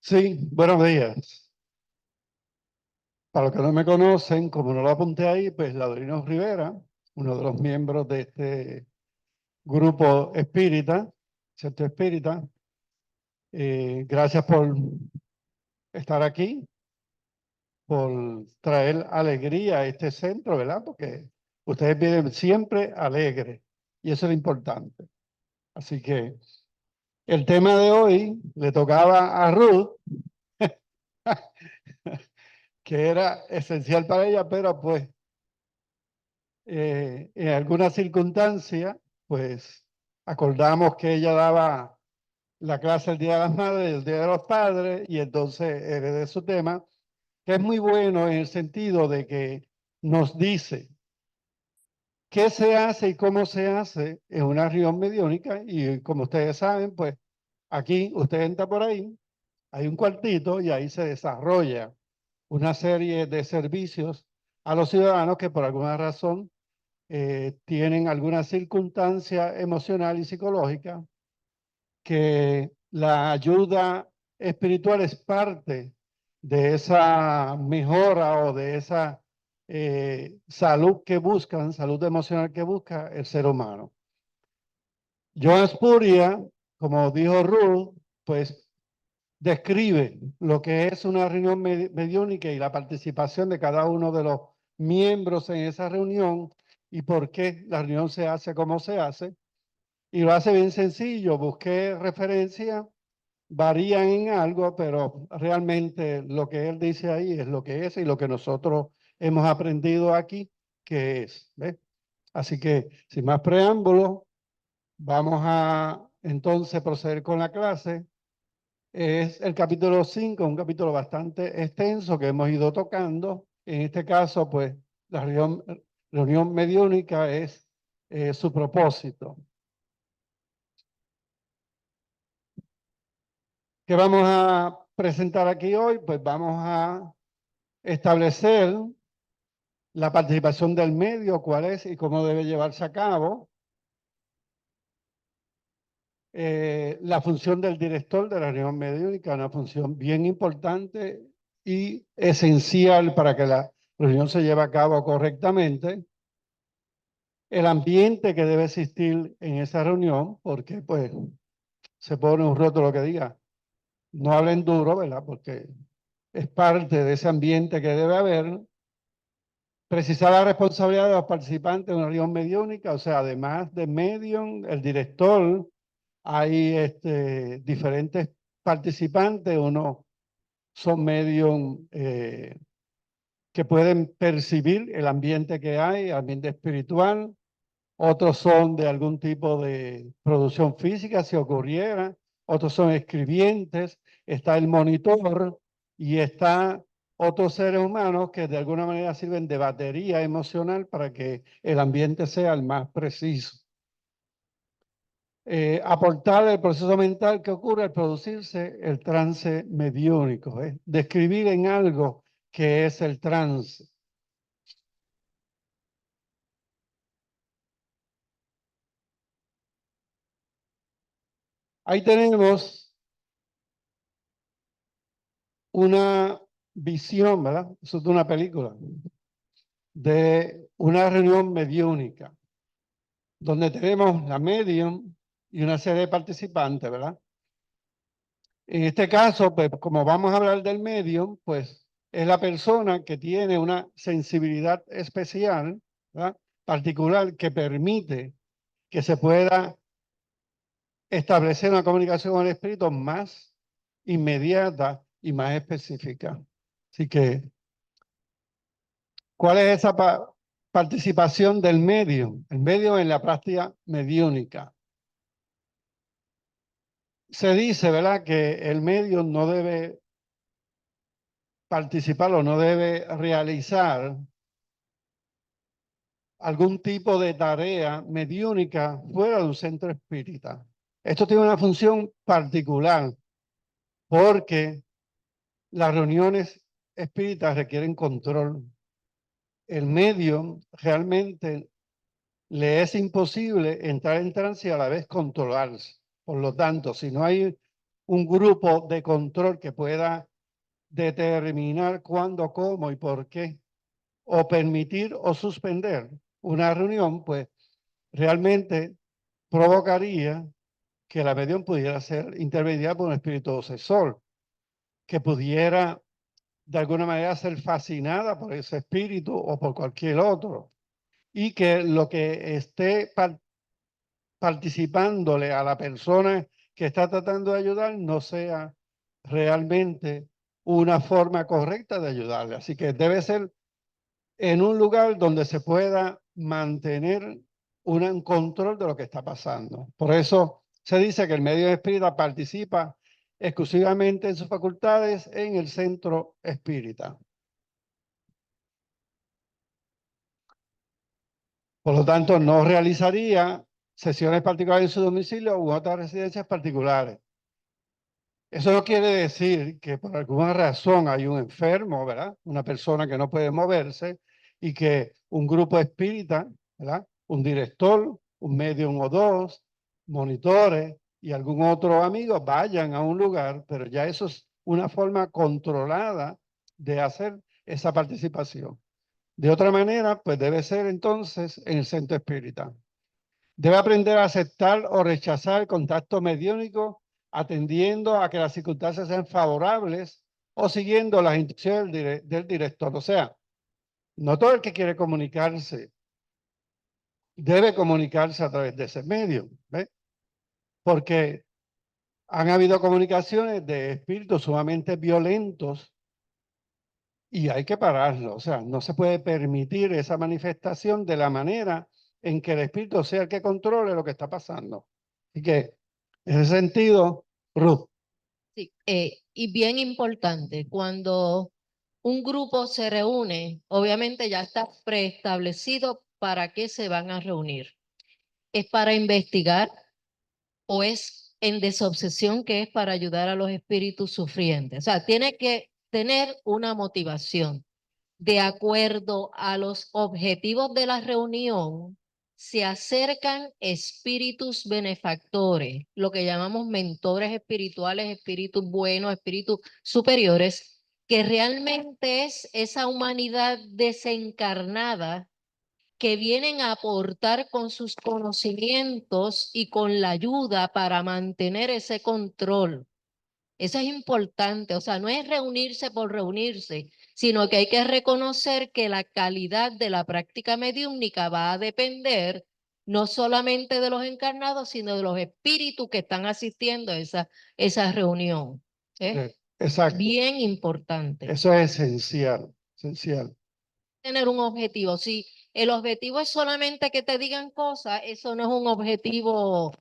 Sí, buenos días. Para los que no me conocen, como no lo apunté ahí, pues Ladrino Rivera, uno de los miembros de este grupo espírita, Centro Espírita. Gracias por estar aquí, por traer alegría a este centro, ¿verdad? Porque ustedes vienen siempre alegres y eso es lo importante. Así que el tema de hoy le tocaba a Ruth, que era esencial para ella, pero pues en algunas circunstancias, pues acordamos que ella daba la clase el Día de las Madres y el Día de los Padres, y entonces heredé su tema, que es muy bueno en el sentido de que nos dice qué se hace y cómo se hace en una reunión mediúnica, y como ustedes saben, pues aquí usted entra por ahí, hay un cuartito y ahí se desarrolla una serie de servicios a los ciudadanos que por alguna razón tienen alguna circunstancia emocional y psicológica, que la ayuda espiritual es parte de esa mejora o de esa salud que buscan, salud emocional que busca el ser humano. Joan Spuria, como dijo Ruth, pues describe lo que es una reunión mediúnica y la participación de cada uno de los miembros en esa reunión y por qué la reunión se hace como se hace. Y lo hace bien sencillo. Busqué referencia, varían en algo, pero realmente lo que él dice ahí es lo que es y lo que nosotros hemos aprendido aquí, que es. ¿Ves? Así que, sin más preámbulos, vamos a entonces proceder con la clase. Es el capítulo 5, un capítulo bastante extenso que hemos ido tocando. En este caso, pues, la reunión mediúnica es su propósito. ¿Qué vamos a presentar aquí hoy? Pues vamos a establecer la participación del medio, cuál es y cómo debe llevarse a cabo. La función del director de la reunión mediúnica, una función bien importante y esencial para que la reunión se lleve a cabo correctamente. El ambiente que debe existir en esa reunión, porque pues se pone un rótulo que diga, no hablen duro, ¿verdad? Porque es parte de ese ambiente que debe haber. Precisar la responsabilidad de los participantes de una reunión mediúnica, o sea, además de medium, el director, hay diferentes participantes, unos son medium que pueden percibir el ambiente que hay, ambiente espiritual, otros son de algún tipo de producción física, si ocurriera, otros son escribientes, está el monitor y está otros seres humanos que de alguna manera sirven de batería emocional para que el ambiente sea el más preciso. Aportar el proceso mental que ocurre al producirse el trance mediúnico, describir en algo que es el trance. Ahí tenemos una visión, ¿verdad? Eso es de una película, de una reunión mediúnica, donde tenemos la medium y una serie de participantes, ¿verdad? En este caso, pues como vamos a hablar del medium, pues es la persona que tiene una sensibilidad especial, ¿verdad? Particular, que permite que se pueda establecer una comunicación con el espíritu más inmediata y más específica. Así que, ¿cuál es esa participación del medio? El medio en la práctica mediúnica. Se dice, ¿verdad?, que el medio no debe participar o no debe realizar algún tipo de tarea mediúnica fuera de un centro espírita. Esto tiene una función particular porque las reuniones espíritas requieren control. El medio realmente le es imposible entrar en trance y a la vez controlarse. Por lo tanto, si no hay un grupo de control que pueda determinar cuándo, cómo y por qué, o permitir o suspender una reunión, pues realmente provocaría que la medium pudiera ser intervenida por un espíritu obsesor, que pudiera de alguna manera ser fascinada por ese espíritu o por cualquier otro, y que lo que esté participándole a la persona que está tratando de ayudar no sea realmente una forma correcta de ayudarle. Así que debe ser en un lugar donde se pueda mantener un control de lo que está pasando. Por eso se dice que el medio espírita participa exclusivamente en sus facultades en el centro espírita. Por lo tanto, no realizaría sesiones particulares en su domicilio u otras residencias particulares. Eso no quiere decir que por alguna razón hay un enfermo, ¿verdad? Una persona que no puede moverse y que un grupo espírita, ¿verdad? Un director, un medium o dos, monitores y algún otro amigo vayan a un lugar, pero ya eso es una forma controlada de hacer esa participación. De otra manera, pues debe ser entonces en el centro espírita. Debe aprender a aceptar o rechazar el contacto mediúnico atendiendo a que las circunstancias sean favorables o siguiendo las instrucciones del director. O sea, no todo el que quiere comunicarse debe comunicarse a través de ese medio, ¿ve? Porque han habido comunicaciones de espíritus sumamente violentos y hay que pararlo. O sea, no se puede permitir esa manifestación de la manera en que el espíritu sea el que controle lo que está pasando. Así que, en ese sentido, Ruth. Sí, y bien importante, cuando un grupo se reúne, obviamente ya está preestablecido para qué se van a reunir. ¿Es para investigar o es en desobsesión, que es para ayudar a los espíritus sufrientes? O sea, tiene que tener una motivación. De acuerdo a los objetivos de la reunión, se acercan espíritus benefactores, lo que llamamos mentores espirituales, espíritus buenos, espíritus superiores, que realmente es esa humanidad desencarnada que vienen a aportar con sus conocimientos y con la ayuda para mantener ese control. Eso es importante, o sea, no es reunirse por reunirse, sino que hay que reconocer que la calidad de la práctica mediúmnica va a depender no solamente de los encarnados, sino de los espíritus que están asistiendo a esa reunión. Exacto. Bien importante. Eso es esencial, esencial. Tener un objetivo. Si el objetivo es solamente que te digan cosas, eso no es un objetivo,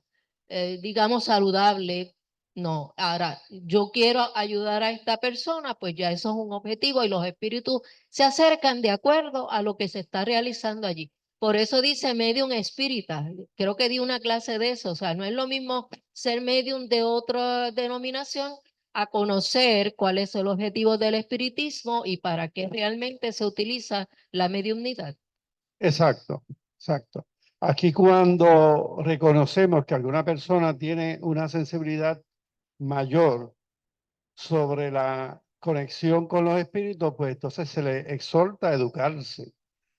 digamos, saludable. No, ahora, yo quiero ayudar a esta persona, pues ya eso es un objetivo y los espíritus se acercan de acuerdo a lo que se está realizando allí. Por eso dice medium espírita. Creo que di una clase de eso. O sea, no es lo mismo ser medium de otra denominación a conocer cuál es el objetivo del espiritismo y para qué realmente se utiliza la mediumnidad. Exacto, exacto. Aquí cuando reconocemos que alguna persona tiene una sensibilidad mayor sobre la conexión con los espíritus, pues entonces se le exhorta a educarse,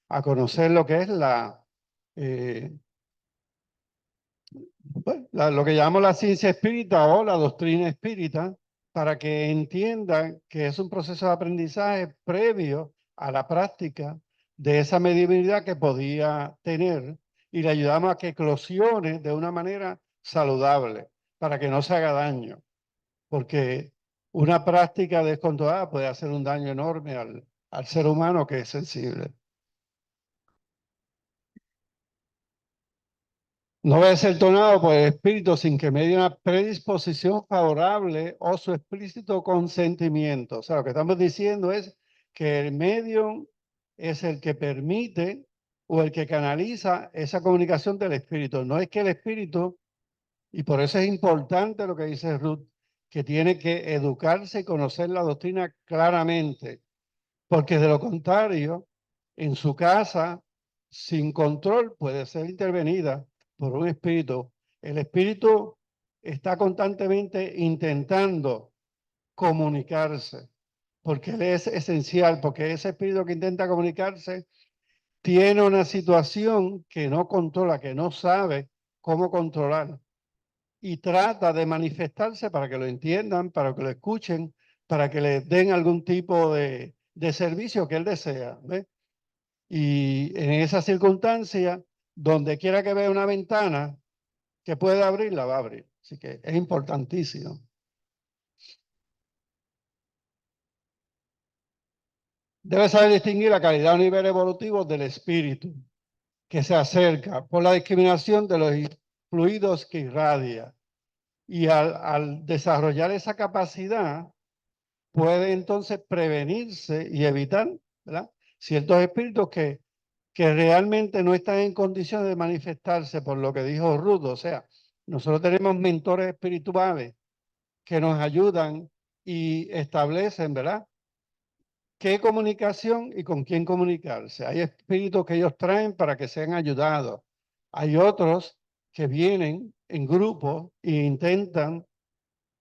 a conocer lo que es eh, lo que llamamos la ciencia espírita o la doctrina espírita, para que entiendan que es un proceso de aprendizaje previo a la práctica de esa mediunidad que podía tener y le ayudamos a que eclosione de una manera saludable, para que no se haga daño, porque una práctica descontrolada puede hacer un daño enorme al ser humano que es sensible. No debe ser tomado por el espíritu sin que medie una predisposición favorable o su explícito consentimiento. O sea, lo que estamos diciendo es que el medium es el que permite o el que canaliza esa comunicación del espíritu. No es que el espíritu, y por eso es importante lo que dice Ruth, que tiene que educarse y conocer la doctrina claramente, porque de lo contrario, en su casa, sin control, puede ser intervenida por un espíritu. El espíritu está constantemente intentando comunicarse, porque él es esencial, porque ese espíritu que intenta comunicarse tiene una situación que no controla, que no sabe cómo controlar, y trata de manifestarse para que lo entiendan, para que lo escuchen, para que le den algún tipo de servicio que él desea. ¿Ve? Y en esa circunstancia, donde quiera que vea una ventana que puede abrir, la va a abrir. Así que es importantísimo. Debe saber distinguir la calidad o nivel evolutivo del espíritu que se acerca por la discriminación de los fluidos que irradia. Y al desarrollar esa capacidad, puede entonces prevenirse y evitar, ¿verdad?, ciertos espíritus que realmente no están en condiciones de manifestarse, por lo que dijo Ruth. O sea, nosotros tenemos mentores espirituales que nos ayudan y establecen, ¿verdad?, qué comunicación y con quién comunicarse. Hay espíritus que ellos traen para que sean ayudados. Hay otros que vienen en grupo e intentan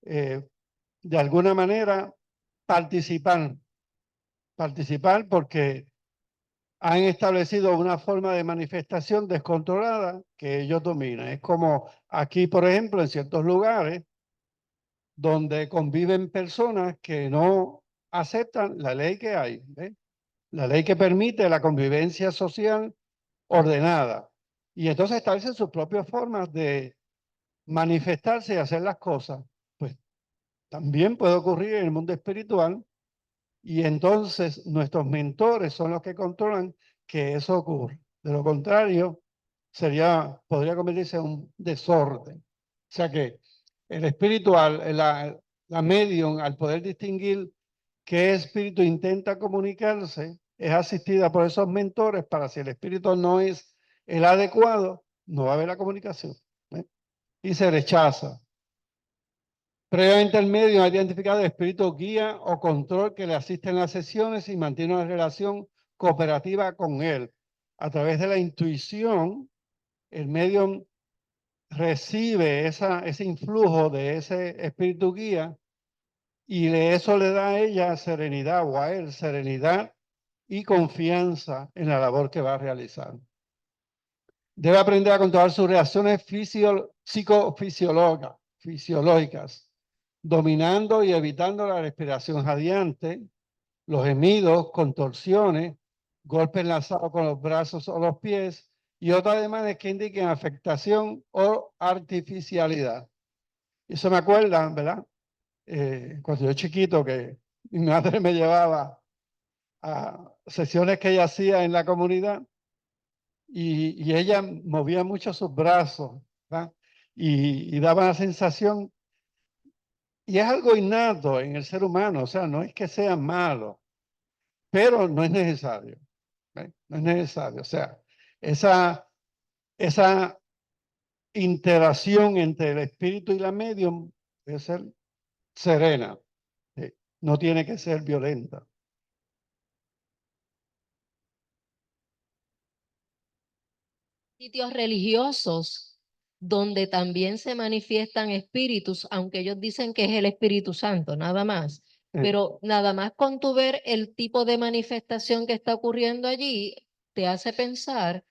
de alguna manera participar porque han establecido una forma de manifestación descontrolada que ellos dominan. Es como aquí, por ejemplo, en ciertos lugares donde conviven personas que no aceptan la ley que hay, ¿ve? La ley que permite la convivencia social ordenada. Y entonces establecen sus propias formas de manifestarse y hacer las cosas. Pues también puede ocurrir en el mundo espiritual. Y entonces nuestros mentores son los que controlan que eso ocurra. De lo contrario, podría convertirse en un desorden. O sea que el espiritual, la medium, al poder distinguir qué espíritu intenta comunicarse, es asistida por esos mentores para si el espíritu no es el adecuado, no va a haber la comunicación. ¿Eh? Y se rechaza. Previamente el medio ha identificado el espíritu guía o control que le asiste en las sesiones y mantiene una relación cooperativa con él. A través de la intuición, el medium recibe ese influjo de ese espíritu guía y eso le da a ella serenidad o a él serenidad y confianza en la labor que va a realizar. Debe aprender a controlar sus reacciones fisiológicas, dominando y evitando la respiración jadeante, los gemidos, contorsiones, golpes lanzados con los brazos o los pies y otros ademanes que indiquen afectación o artificialidad. Eso me acuerda, ¿verdad? Cuando yo chiquito, que mi madre me llevaba a sesiones que ella hacía en la comunidad y ella movía mucho sus brazos, ¿verdad? Y daba la sensación, y es algo innato en el ser humano, o sea, no es que sea malo, pero no es necesario, ¿eh? No es necesario, o sea, esa interacción entre el espíritu y la medium debe ser serena, no tiene que ser violenta. Sitios religiosos donde también se manifiestan espíritus, aunque ellos dicen que es el Espíritu Santo, nada más. Pero nada más con tu ver el tipo de manifestación que está ocurriendo allí, te hace pensar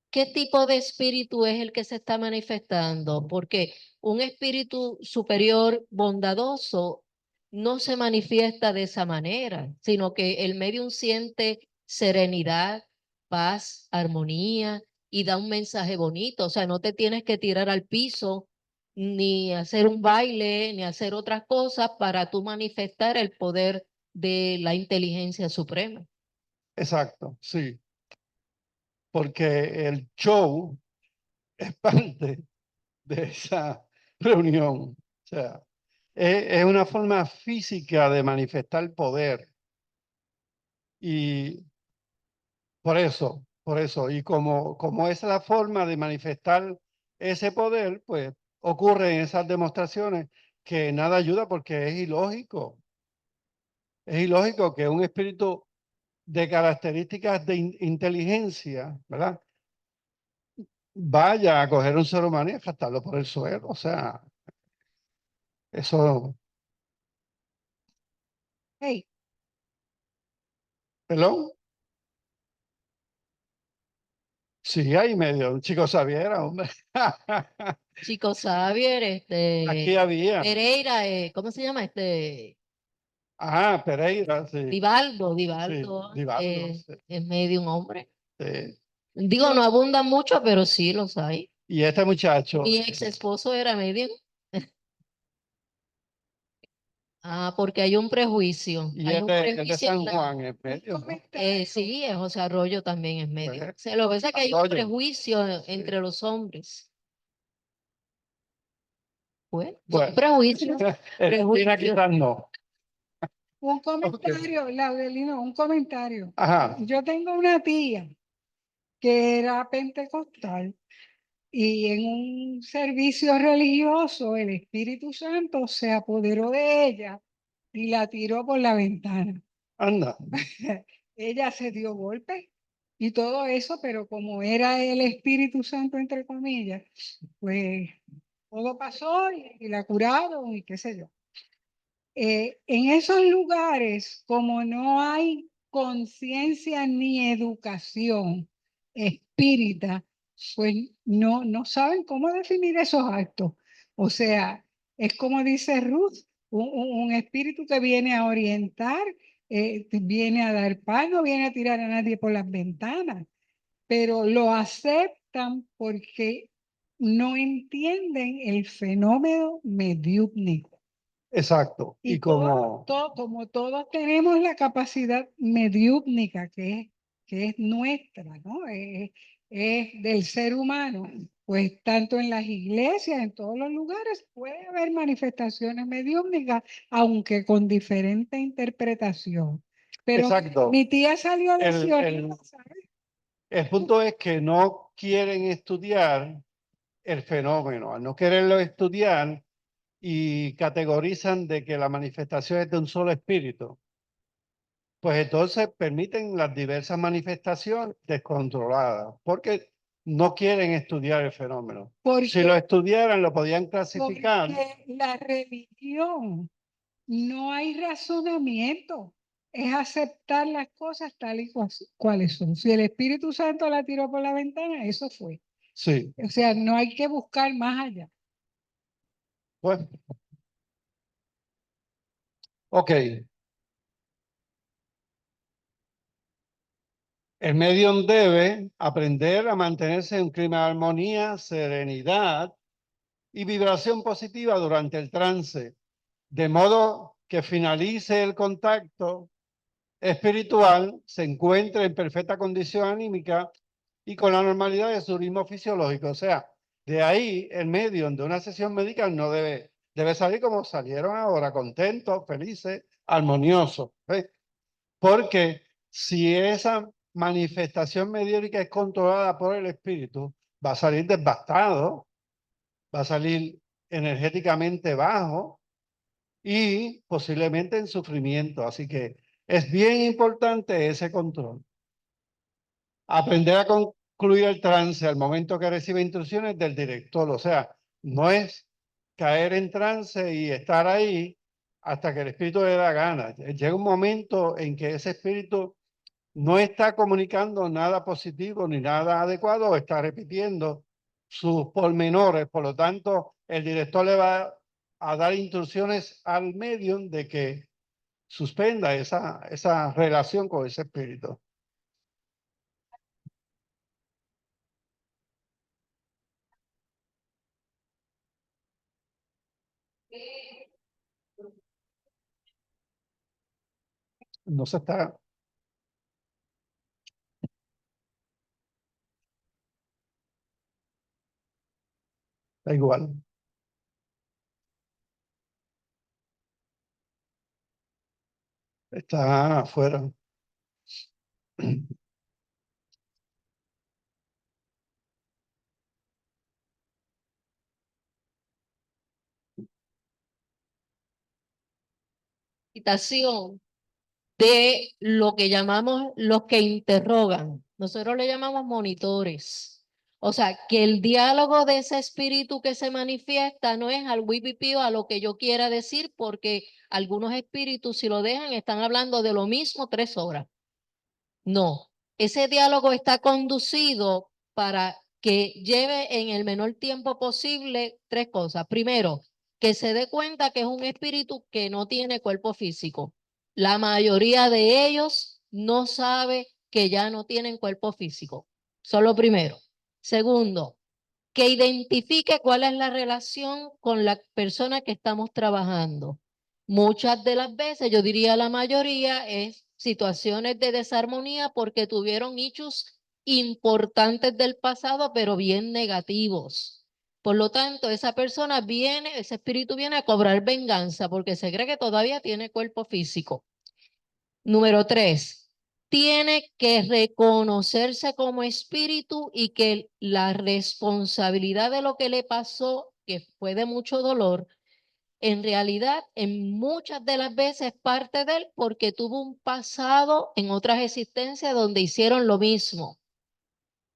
qué tipo de espíritu es el que se está manifestando, porque un espíritu superior bondadoso no se manifiesta de esa manera, sino que el medium siente serenidad, paz, armonía y da un mensaje bonito. O sea, no te tienes que tirar al piso ni hacer un baile, ni hacer otras cosas para tú manifestar el poder de la inteligencia suprema. Exacto, sí, porque el show es parte de esa reunión. O sea, es una forma física de manifestar poder. Y por eso, y como es la forma de manifestar ese poder, pues ocurre en esas demostraciones que nada ayuda porque es ilógico. Es ilógico que un espíritu de características de inteligencia, ¿verdad?, vaya a coger un ser humano y arrastrarlo por el suelo. O sea, Eso, Hey, ¿perdón? Sí, hay medio, un chico Xaviera, hombre. Chico Xavier, Aquí había. Pereira, ¿cómo se llama? Ah, Pereira, sí. Divaldo, Sí, Divaldo, Divaldo, sí, es medio un hombre. sí. Digo, no abundan mucho, pero sí los hay. Y este muchacho, Mi ex esposo era medio. Ah, porque hay un prejuicio. y Hay un es de prejuicio San Juan, en un medio. comentario. sí, José Arroyo también es medio. Pues, O sea, lo que pasa es que hay un Arroyo. prejuicio entre los hombres. Pues, son Bueno, prejuicios. Espina quizás no. Un comentario, Laudelino, un comentario. Ajá, Yo tengo una tía que era pentecostal y en un servicio religioso el Espíritu Santo se apoderó de ella y la tiró por la ventana. anda. Ella se dio golpe y todo eso, pero como era el Espíritu Santo, entre comillas, pues todo pasó y la curaron y qué sé yo. En esos lugares, como no hay conciencia ni educación espírita, pues no saben cómo definir esos actos. O sea, es como dice Ruth, un espíritu que viene a orientar, viene a dar paz, no viene a tirar a nadie por las ventanas, pero lo aceptan porque no entienden el fenómeno mediúmnico. Exacto. Y Y como, como todos tenemos la capacidad mediúmnica que es nuestra, ¿no? Es del ser humano, pues tanto en las iglesias, en todos los lugares, puede haber manifestaciones mediúmnicas, aunque con diferente interpretación. Pero exacto. mi tía salió de El, el, ¿sabes? el punto es que no quieren estudiar el fenómeno. Al no quererlo estudiar y categorizan de que la manifestación es de un solo espíritu, pues entonces permiten las diversas manifestaciones descontroladas, porque no quieren estudiar el fenómeno. Si lo Porque, estudiaran, lo podían clasificar. porque la religión no hay razonamiento, es aceptar las cosas tal y cuales son. Si el Espíritu Santo la tiró por la ventana, eso fue. Sí, O sea, no hay que buscar más allá. pues, ok. El medium debe aprender a mantenerse en un clima de armonía, serenidad y vibración positiva durante el trance, de modo que finalice el contacto espiritual, se encuentre en perfecta condición anímica y con la normalidad de su ritmo fisiológico. O sea, de ahí el medium de una sesión médica no debe salir como salieron ahora, contentos, felices, armoniosos. ¿Ves? Porque si esa manifestación mediúnica es controlada por el espíritu, va a salir devastado, va a salir energéticamente bajo y posiblemente en sufrimiento. Así que es bien importante ese control. Aprender a concluir el trance al momento que recibe instrucciones del director. O sea, no es caer en trance y estar ahí hasta que el espíritu le da gana. Llega un momento en que ese espíritu no está comunicando nada positivo ni nada adecuado, o está repitiendo sus pormenores. Por lo tanto, el director le va a dar instrucciones al medium de que suspenda esa relación con ese espíritu. No se está, da igual. Está afuera. Citación de lo que llamamos los que interrogan. Nosotros le llamamos monitores O sea, que el diálogo de ese espíritu que se manifiesta no es al wipipío a lo que yo quiera decir, porque algunos espíritus, si lo dejan, están hablando de lo mismo 3 horas. No, ese diálogo está conducido para que lleve en el menor tiempo posible 3 cosas. Primero, que se dé cuenta que es un espíritu que no tiene cuerpo físico. La mayoría de ellos no sabe que ya no tienen cuerpo físico. Eso es lo primero. Segundo, que identifique cuál es la relación con la persona que estamos trabajando. Muchas de las veces, yo diría la mayoría, es situaciones de desarmonía porque tuvieron hechos importantes del pasado, pero bien negativos. Por lo tanto, esa persona viene, ese espíritu viene a cobrar venganza porque se cree que todavía tiene cuerpo físico. Número 3, tiene que reconocerse como espíritu y que la responsabilidad de lo que le pasó, que fue de mucho dolor, en realidad en muchas de las veces parte de él porque tuvo un pasado en otras existencias donde hicieron lo mismo.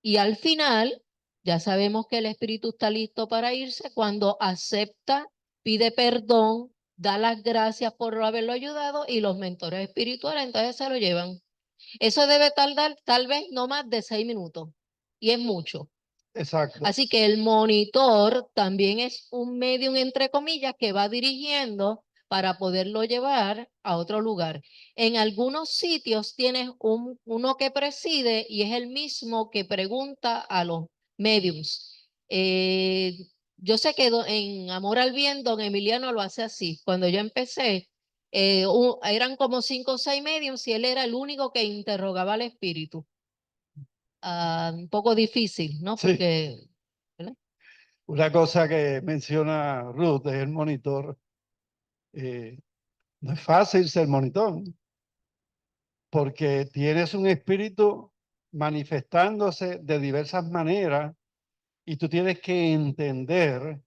Y al final, ya sabemos que el espíritu está listo para irse cuando acepta, pide perdón, da las gracias por haberlo ayudado y los mentores espirituales entonces se lo llevan. Eso debe tardar tal vez no más de 6 minutos y es mucho. Exacto. Así que el monitor también es un medium, entre comillas, que va dirigiendo para poderlo llevar a otro lugar. En algunos sitios tienes uno que preside y es el mismo que pregunta a los mediums. Yo sé que en Amor al Bien, don Emiliano lo hace así. Cuando yo empecé, eran como 5 o 6 mediums y él era el único que interrogaba al espíritu. Un poco difícil, ¿no? Sí. Porque ¿verdad? Una cosa que menciona Ruth es el monitor. No es fácil ser monitor, porque tienes un espíritu manifestándose de diversas maneras y tú tienes que entender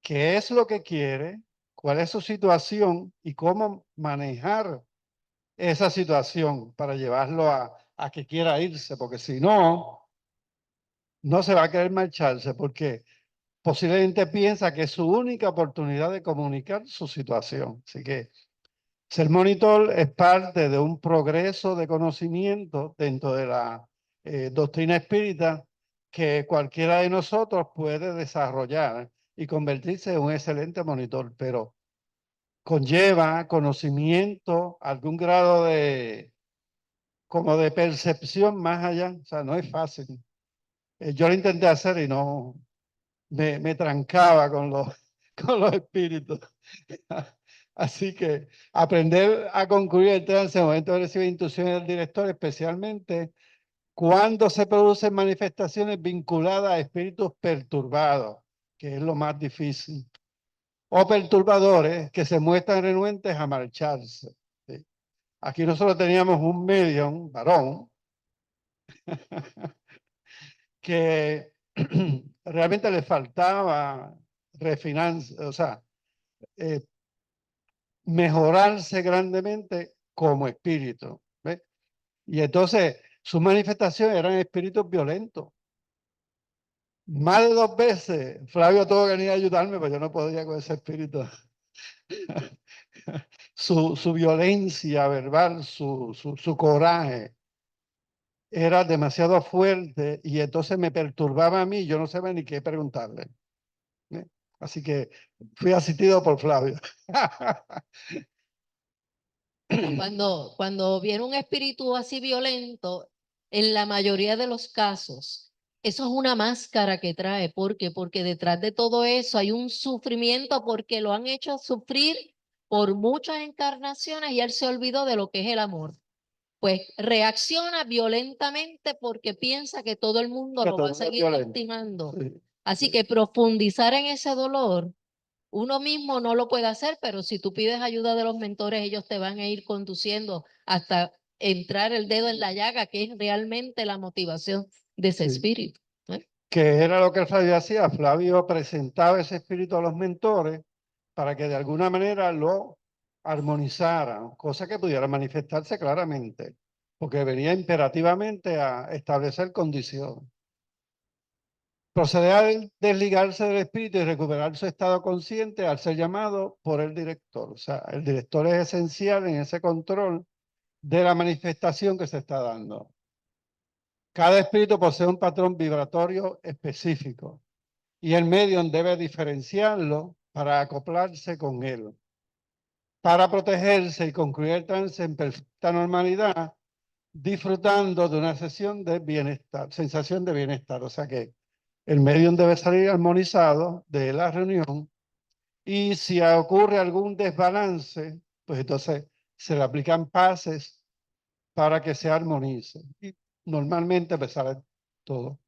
qué es lo que quiere, cuál es su situación y cómo manejar esa situación para llevarlo a que quiera irse, porque si no, no se va a querer marcharse, porque posiblemente piensa que es su única oportunidad de comunicar su situación. Así que ser monitor es parte de un progreso de conocimiento dentro de la doctrina espírita que cualquiera de nosotros puede desarrollar y convertirse en un excelente monitor, pero conlleva conocimiento, algún grado de como de percepción más allá, o sea, no es fácil. Yo lo intenté hacer y no, me trancaba con con los espíritus. Así que aprender a concluir el trance en el momento de recibir instrucciones del director, especialmente cuando se producen manifestaciones vinculadas a espíritus perturbados, que es lo más difícil, o perturbadores que se muestran renuentes a marcharse. ¿Sí? Aquí nosotros teníamos un medium, varón, que realmente le faltaba refinanza, o sea, eh, mejorarse grandemente como espíritu. ¿Ves? Y entonces sus manifestaciones eran espíritus violentos. Más de 2 veces Flavio tuvo que venir a ayudarme, pero yo no podía con ese espíritu. Su violencia verbal, su coraje era demasiado fuerte y entonces me perturbaba a mí, yo no sabía ni qué preguntarle. ¿Eh? Así que fui asistido por Flavio. Cuando viene un espíritu así violento, en la mayoría de los casos, eso es una máscara que trae. ¿Por qué? Porque detrás de todo eso hay un sufrimiento porque lo han hecho sufrir por muchas encarnaciones y él se olvidó de lo que es el amor. Pues reacciona violentamente porque piensa que todo el mundo Que lo todo va a el mundo es seguir violento. lastimando. Sí, Así sí. que profundizar en ese dolor uno mismo no lo puede hacer, pero si tú pides ayuda de los mentores, ellos te van a ir conduciendo hasta entrar el dedo en la llaga, que es realmente la motivación de ese Sí. espíritu. Que era lo que Flavio hacía. Flavio presentaba ese espíritu a los mentores para que de alguna manera lo armonizara, cosa que pudiera manifestarse claramente, porque venía imperativamente a establecer condiciones. proceder a desligarse del espíritu y recuperar su estado consciente al ser llamado por el director. O sea, el director es esencial en ese control de la manifestación que se está dando. Cada espíritu posee un patrón vibratorio específico y el medium debe diferenciarlo para acoplarse con él. Para protegerse y concluir el trance en perfecta normalidad, disfrutando de una sesión de bienestar, sensación de bienestar. O sea que el medium debe salir armonizado de la reunión y si ocurre algún desbalance, pues entonces se le aplican pases para que se armonice. Y normalmente pues sale todo.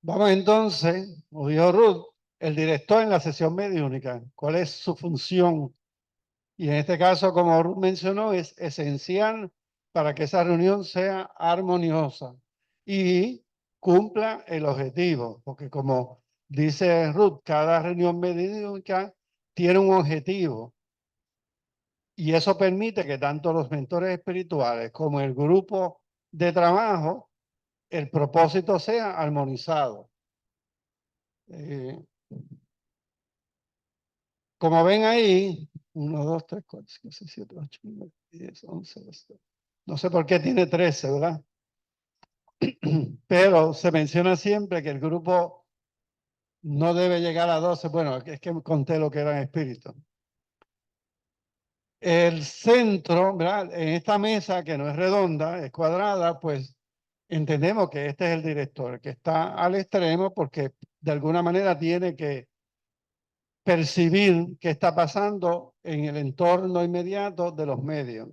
Vamos entonces, como dijo Ruth, el director en la sesión mediúnica. ¿Cuál es su función? Y en este caso, como Ruth mencionó, es esencial para que esa reunión sea armoniosa y cumpla el objetivo, porque como dice Ruth, cada reunión mediúnica tiene un objetivo y eso permite que tanto los mentores espirituales como el grupo de trabajo, el propósito sea armonizado. Como ven ahí, 1, 2, 3, 4, 5, 6, 7, 8, 9, 10, 11, 12. No sé por qué tiene 13, ¿verdad? Pero se menciona siempre que el grupo no debe llegar a 12. Bueno, es que conté lo que eran espíritus. El centro, ¿verdad? En esta mesa que no es redonda, es cuadrada, pues entendemos que este es el director, que está al extremo porque de alguna manera tiene que percibir qué está pasando en el entorno inmediato de los medios.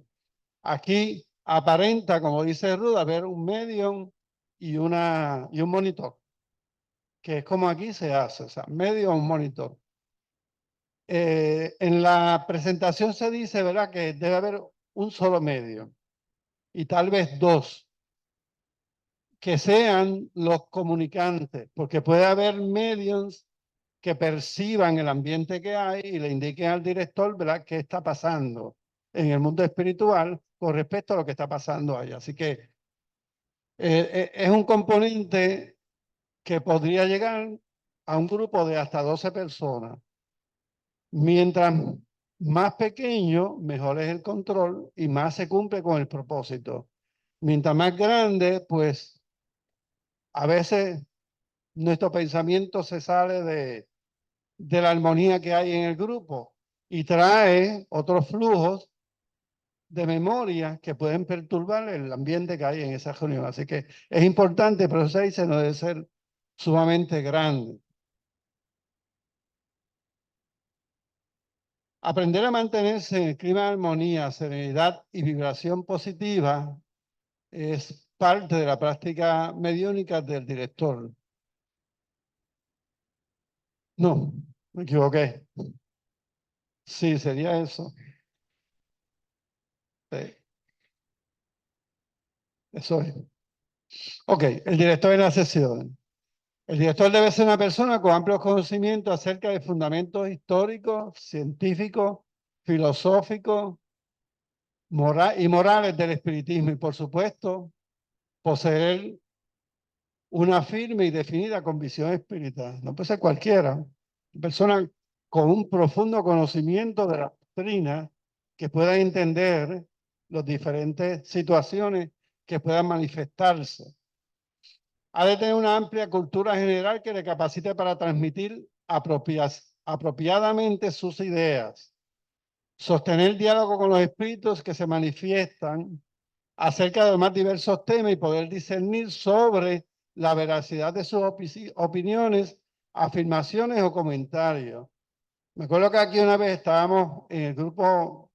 Aquí aparenta, como dice Ruth, haber un medium y un monitor, que es como aquí se hace, o sea, medio un monitor. En la presentación se dice, ¿verdad?, que debe haber un solo medio y tal vez dos, que sean los comunicantes, porque puede haber mediums que perciban el ambiente que hay y le indiquen al director, ¿verdad?, qué está pasando en el mundo espiritual con respecto a lo que está pasando allá. Así que es un componente que podría llegar a un grupo de hasta 12 personas. Mientras más pequeño, mejor es el control y más se cumple con el propósito. Mientras más grande, pues a veces nuestro pensamiento se sale de la armonía que hay en el grupo y trae otros flujos de memoria que pueden perturbar el ambiente que hay en esa reunión. Así que es importante, pero se dice, no debe ser sumamente grande. Aprender a mantenerse en el clima de armonía, serenidad y vibración positiva es parte de la práctica mediúnica del director. No, me equivoqué. Sí, sería eso. Sí, eso es. Ok, el director de la sesión. El director debe ser una persona con amplios conocimientos acerca de fundamentos históricos, científicos, filosóficos y morales del espiritismo y, por supuesto, poseer una firme y definida convicción espiritual. No puede ser cualquiera. Una persona con un profundo conocimiento de la doctrina que pueda entender las diferentes situaciones que puedan manifestarse. Ha de tener una amplia cultura general que le capacite para transmitir apropiadamente sus ideas, sostener diálogo con los espíritus que se manifiestan acerca de los más diversos temas y poder discernir sobre la veracidad de sus opiniones, afirmaciones o comentarios. Me acuerdo que aquí una vez estábamos en el grupo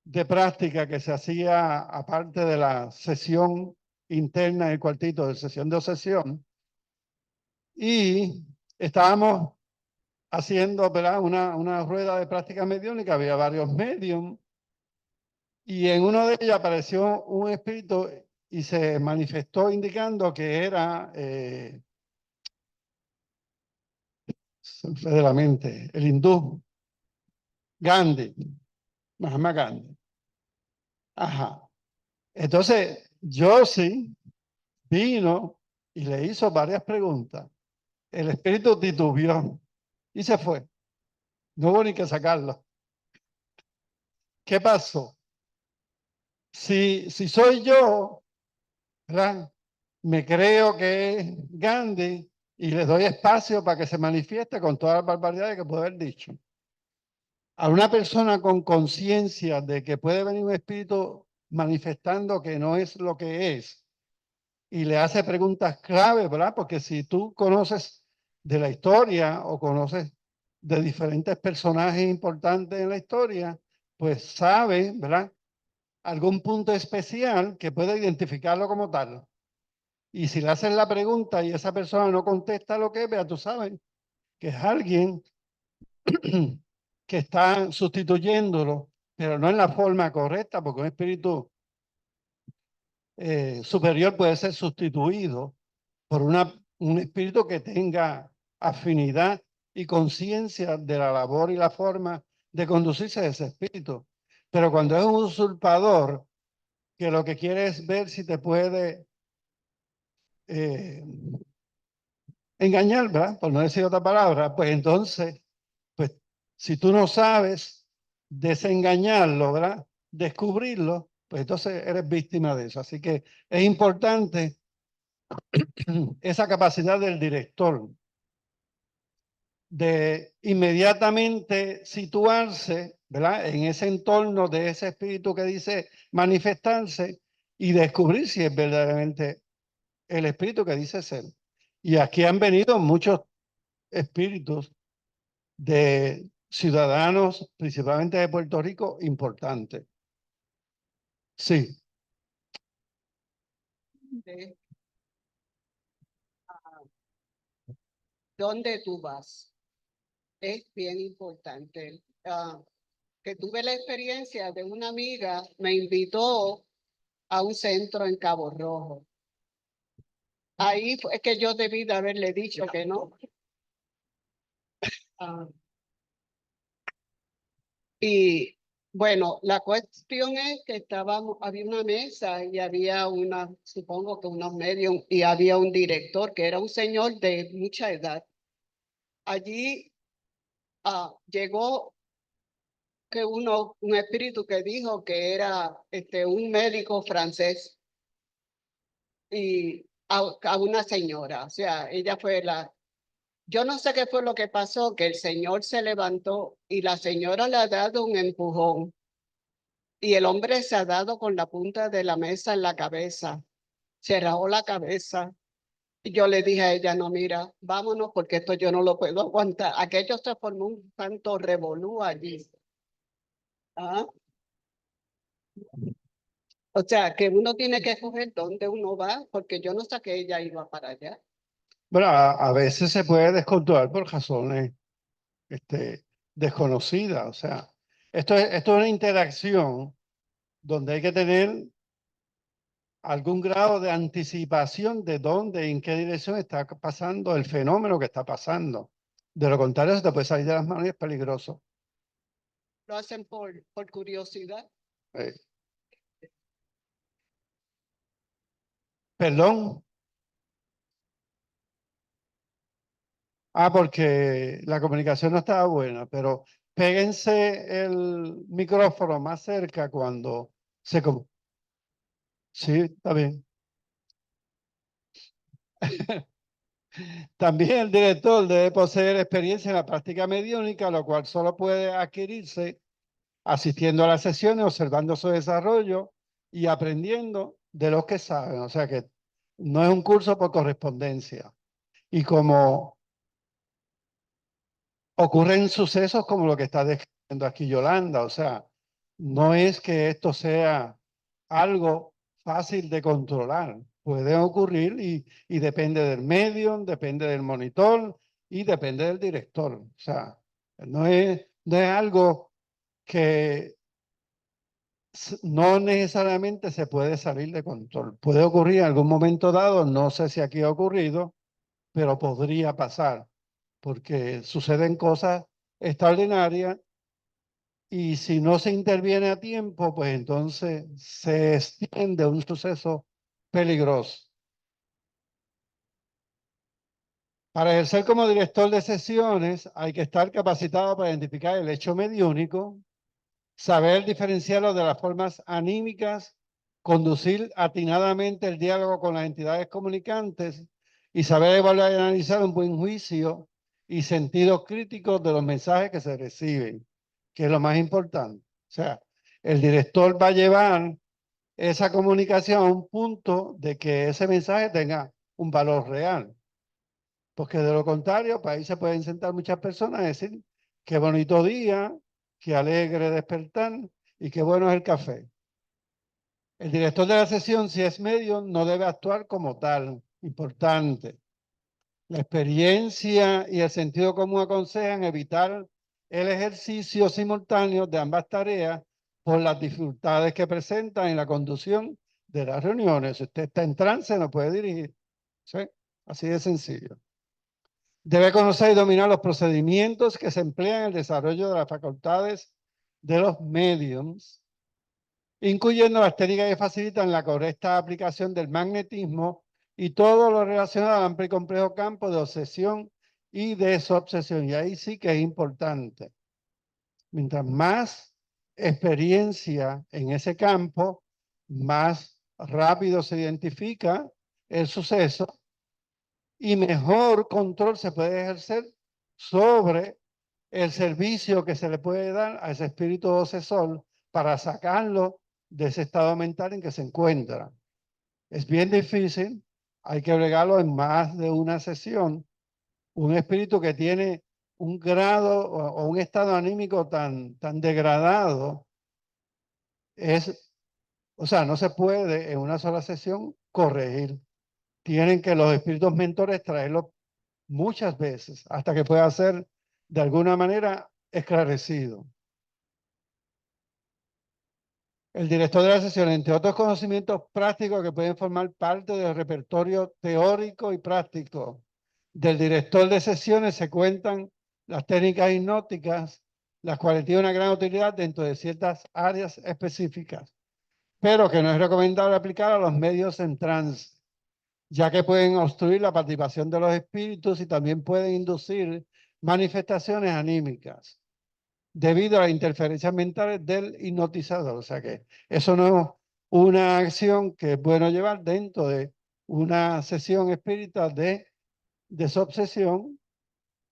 de práctica que se hacía aparte de la sesión interna del cuartito de sesión de obsesión y estábamos haciendo, ¿verdad?, una rueda de práctica mediúnica, había varios mediums y en uno de ellos apareció un espíritu y se manifestó indicando que era, se me fue de la mente, el hindú, Gandhi, Mahatma Gandhi. Ajá. Entonces, Josie vino y le hizo varias preguntas. El espíritu titubeó y se fue. No hubo ni que sacarlo. ¿Qué pasó? Si soy yo, ¿verdad? Me creo que es Gandhi y le doy espacio para que se manifieste con todas las barbaridades que puede haber dicho. A una persona con conciencia de que puede venir un espíritu manifestando que no es lo que es y le hace preguntas clave, ¿verdad? Porque si tú conoces de la historia o conoces de diferentes personajes importantes en la historia, pues sabe, ¿verdad? Algún punto especial que pueda identificarlo como tal. Y si le haces la pregunta y esa persona no contesta lo que es, vea, tú sabes que es alguien que está sustituyéndolo, pero no en la forma correcta, porque un espíritu superior puede ser sustituido por un espíritu que tenga afinidad y conciencia de la labor y la forma de conducirse de ese espíritu. Pero cuando es un usurpador, que lo que quiere es ver si te puede eh, engañar, ¿verdad? Por no decir otra palabra, pues entonces, pues si tú no sabes desengañarlo, ¿verdad? Descubrirlo, pues entonces eres víctima de eso. Así que es importante esa capacidad del director de inmediatamente situarse, ¿verdad? En ese entorno de ese espíritu que dice manifestarse y descubrir si es verdaderamente el espíritu que dice ser. Y aquí han venido muchos espíritus de ciudadanos, principalmente de Puerto Rico, importantes. Sí, de dónde tú vas. Es bien importante. Que tuve la experiencia de una amiga, me invitó a un centro en Cabo Rojo. Ahí fue que yo debí de haberle dicho que no. Ah, y bueno, la cuestión es que había una mesa y había supongo que unos medios, y había un director que era un señor de mucha edad. Allí llegó un espíritu que dijo que era un médico francés y a una señora, o sea, ella fue yo no sé qué fue lo que pasó, que el señor se levantó y la señora le ha dado un empujón y el hombre se ha dado con la punta de la mesa en la cabeza, se rajó la cabeza. Y yo le dije a ella, no, mira, vámonos porque esto yo no lo puedo aguantar. Aquello se formó un tanto revolú allí. ¿Ah? O sea, que uno tiene que escoger dónde uno va, porque yo no sé que ella iba para allá. bueno, a veces se puede descontrolar por razones desconocidas. O sea, esto es una interacción donde hay que tener algún grado de anticipación de dónde, en qué dirección está pasando el fenómeno que está pasando. De lo contrario, se te puede salir de las manos y es peligroso. Lo hacen por curiosidad. Eh, Perdón. Porque la comunicación no estaba buena, pero péguense el micrófono más cerca cuando se... Sí, está bien. También el director debe poseer experiencia en la práctica mediúnica, lo cual solo puede adquirirse asistiendo a las sesiones, observando su desarrollo y aprendiendo de los que saben. O sea que no es un curso por correspondencia. Y como ocurren sucesos como lo que está describiendo aquí Yolanda, o sea, no es que esto sea algo fácil de controlar. Puede ocurrir y depende del medio, depende del monitor y depende del director. O sea, no es algo que no necesariamente se puede salir de control. Puede ocurrir en algún momento dado, no sé si aquí ha ocurrido, pero podría pasar, porque suceden cosas extraordinarias y si no se interviene a tiempo, pues entonces se extiende un suceso peligroso. Para ejercer como director de sesiones hay que estar capacitado para identificar el hecho mediúnico, saber diferenciarlo de las formas anímicas, conducir atinadamente el diálogo con las entidades comunicantes y saber evaluar y analizar un buen juicio y sentido crítico de los mensajes que se reciben, que es lo más importante. O sea, el director va a llevar esa comunicación a un punto de que ese mensaje tenga un valor real. Porque de lo contrario, pues ahí se pueden sentar muchas personas y decir, qué bonito día, qué alegre despertar y qué bueno es el café. El director de la sesión, si es medio, no debe actuar como tal. Importante. La experiencia y el sentido común aconsejan evitar el ejercicio simultáneo de ambas tareas por las dificultades que presentan en la conducción de las reuniones. Si usted está en trance, no puede dirigir. ¿Sí? Así de sencillo. Debe conocer y dominar los procedimientos que se emplean en el desarrollo de las facultades de los mediums, incluyendo las técnicas que facilitan la correcta aplicación del magnetismo y todo lo relacionado al amplio y complejo campo de obsesión y desobsesión. Y ahí sí que es importante. Mientras más experiencia en ese campo, más rápido se identifica el suceso y mejor control se puede ejercer sobre el servicio que se le puede dar a ese espíritu obsesor para sacarlo de ese estado mental en que se encuentra. Es bien difícil, hay que bregarlo en más de una sesión. Un espíritu que tiene un grado o un estado anímico tan degradado, o sea, no se puede en una sola sesión corregir. Tienen que los espíritus mentores traerlo muchas veces hasta que pueda ser de alguna manera esclarecido. El director de la sesión, entre otros conocimientos prácticos que pueden formar parte del repertorio teórico y práctico del director de sesiones, se cuentan las técnicas hipnóticas, las cuales tienen una gran utilidad dentro de ciertas áreas específicas, pero que no es recomendable aplicar a los medios en trance, ya que pueden obstruir la participación de los espíritus y también pueden inducir manifestaciones anímicas debido a las interferencias mentales del hipnotizador. O sea que eso no es una acción que es bueno llevar dentro de una sesión espírita de desobsesión,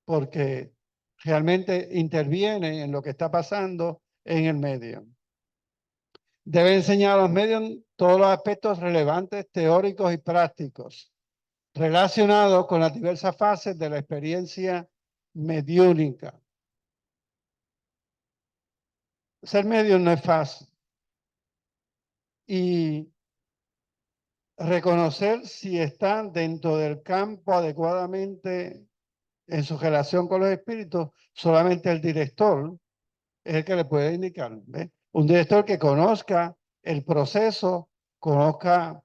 porque realmente interviene en lo que está pasando en el medio. Debe enseñar a los medios todos los aspectos relevantes, teóricos y prácticos relacionados con las diversas fases de la experiencia mediúnica. Ser medium no es fácil. Y reconocer si están dentro del campo adecuadamente en su relación con los espíritus, solamente el director es el que le puede indicar. ¿Ve? Un director que conozca el proceso, conozca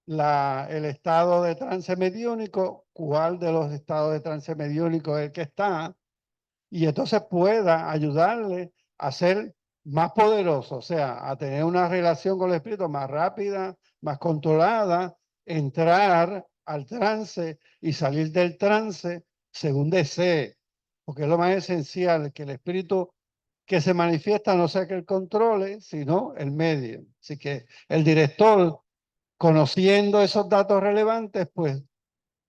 el estado de trance mediúnico, cuál de los estados de trance mediúnico es el que está, y entonces pueda ayudarle a ser más poderoso, o sea, a tener una relación con el espíritu más rápida, más controlada, entrar al trance y salir del trance según desee, porque es lo más esencial, que el espíritu que se manifiesta no sea que él controle, sino el medio. Así que el director, conociendo esos datos relevantes, pues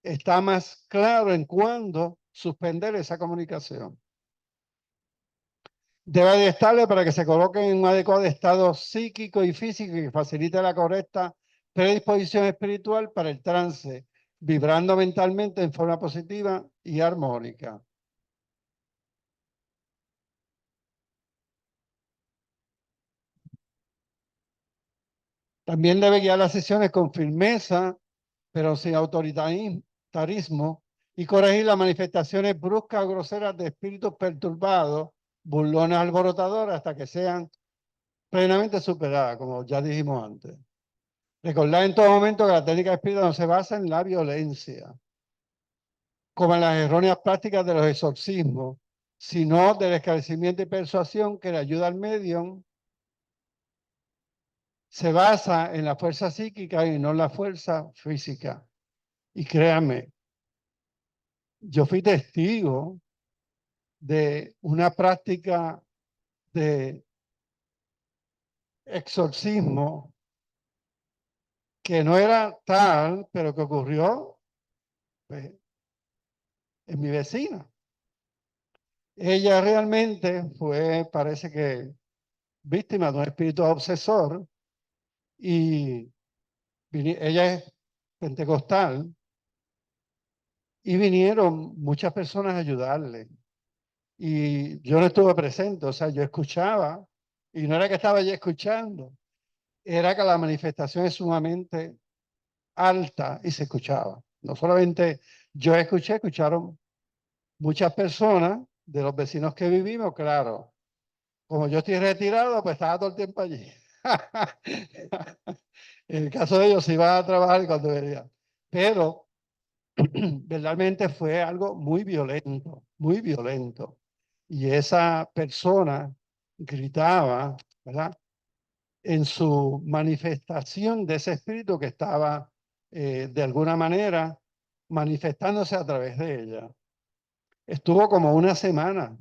está más claro en cuándo suspender esa comunicación. Debe de estarle para que se coloque en un adecuado estado psíquico y físico y facilite la correcta predisposición espiritual para el trance, vibrando mentalmente en forma positiva y armónica. También debe guiar las sesiones con firmeza, pero sin autoritarismo, y corregir las manifestaciones bruscas o groseras de espíritus perturbados, burlones alborotadores, hasta que sean plenamente superadas, como ya dijimos antes. Recordar en todo momento que la técnica espírita no se basa en la violencia, como en las erróneas prácticas de los exorcismos, sino del esclarecimiento y persuasión que le ayuda al medium se basa en la fuerza psíquica y no en la fuerza física. Y créanme, yo fui testigo de una práctica de exorcismo que no era tal, pero que ocurrió pues, en mi vecina. Ella realmente fue, parece que, víctima de un espíritu obsesor y ella es pentecostal y vinieron muchas personas a ayudarle. Y yo no estuve presente, o sea, yo escuchaba y no era que estaba allí escuchando, era que la manifestación es sumamente alta y se escuchaba. No solamente yo escuché, escucharon muchas personas de los vecinos que vivimos, claro. Como yo estoy retirado, pues estaba todo el tiempo allí. En el caso de ellos, se iba a trabajar cuando venía. Pero verdaderamente fue algo muy violento, muy violento. Y esa persona gritaba, ¿verdad? En su manifestación de ese espíritu que estaba de alguna manera manifestándose a través de ella. Estuvo como una semana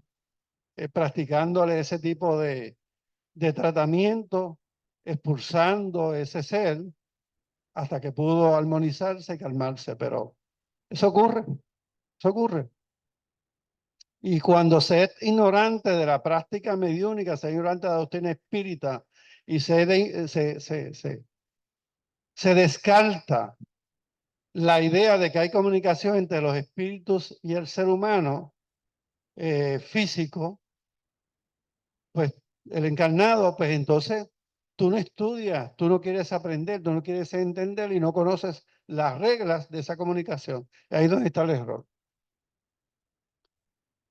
practicándole ese tipo de tratamiento, expulsando ese ser hasta que pudo armonizarse y calmarse. Pero eso ocurre, eso ocurre. Y cuando se es ignorante de la práctica mediúnica, se es ignorante de la doctrina espírita y se descarta la idea de que hay comunicación entre los espíritus y el ser humano físico, pues el encarnado, pues entonces tú no estudias, tú no quieres aprender, tú no quieres entender y no conoces las reglas de esa comunicación. Ahí es donde está el error.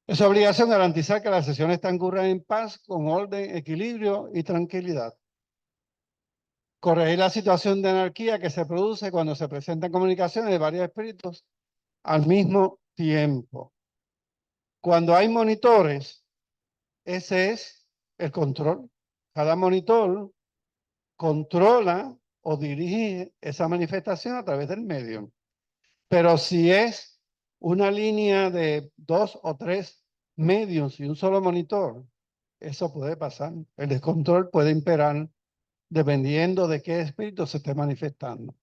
Es obligación garantizar que las sesiones transcurran en paz, con orden, equilibrio y tranquilidad. Corregir la situación de anarquía que se produce cuando se presentan comunicaciones de varios espíritus al mismo tiempo. Cuando hay monitores, ese es el control. Cada monitor controla o dirige esa manifestación a través del medio. Pero si es una línea de 2 o 3 medios y un solo monitor, eso puede pasar. El descontrol puede imperar dependiendo de qué espíritu se esté manifestando.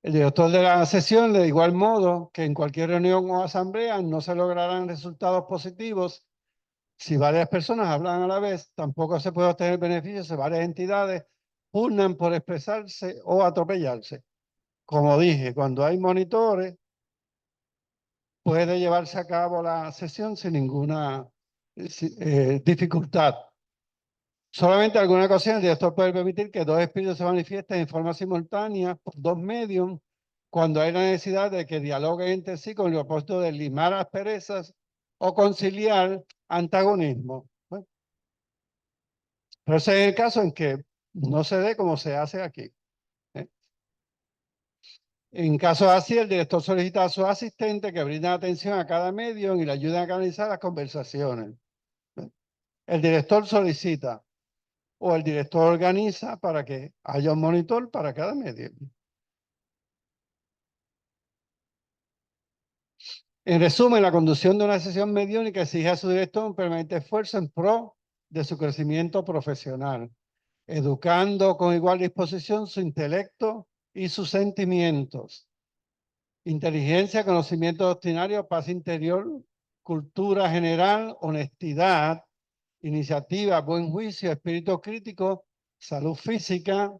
El director de la sesión, de igual modo que en cualquier reunión o asamblea, no se lograrán resultados positivos si varias personas hablan a la vez. Tampoco se puede obtener beneficios si varias entidades pugnan por expresarse o atropellarse. Como dije, cuando hay monitores, puede llevarse a cabo la sesión sin ninguna dificultad. Solamente en alguna ocasión el director puede permitir que dos espíritus se manifiesten en forma simultánea por dos medios cuando hay la necesidad de que dialoguen entre sí con el propósito de limar asperezas o conciliar antagonismo. Bueno, pero ese es el caso en que no se dé como se hace aquí. En caso así, el director solicita a su asistente que brinde atención a cada medio y le ayude a canalizar las conversaciones. El director solicita o el director organiza para que haya un monitor para cada medio. En resumen, la conducción de una sesión mediúnica exige a su director un permanente esfuerzo en pro de su crecimiento profesional, educando con igual disposición su intelecto y sus sentimientos. Inteligencia, conocimiento doctrinario, paz interior, cultura general, honestidad, iniciativa, buen juicio, espíritu crítico, salud física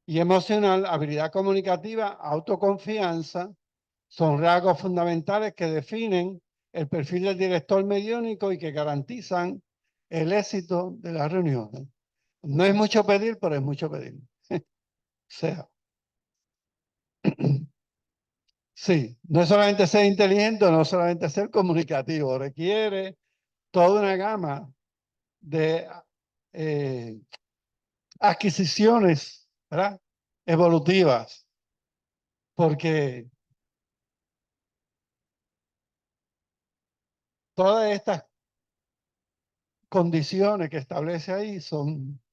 y emocional, habilidad comunicativa, autoconfianza, son rasgos fundamentales que definen el perfil del director mediúnico y que garantizan el éxito de las reuniones. No es mucho pedir, pero es mucho pedir. Sea. Sí, no es solamente ser inteligente, no es solamente ser comunicativo, requiere toda una gama de adquisiciones, ¿verdad? Evolutivas, porque todas estas condiciones que establece ahí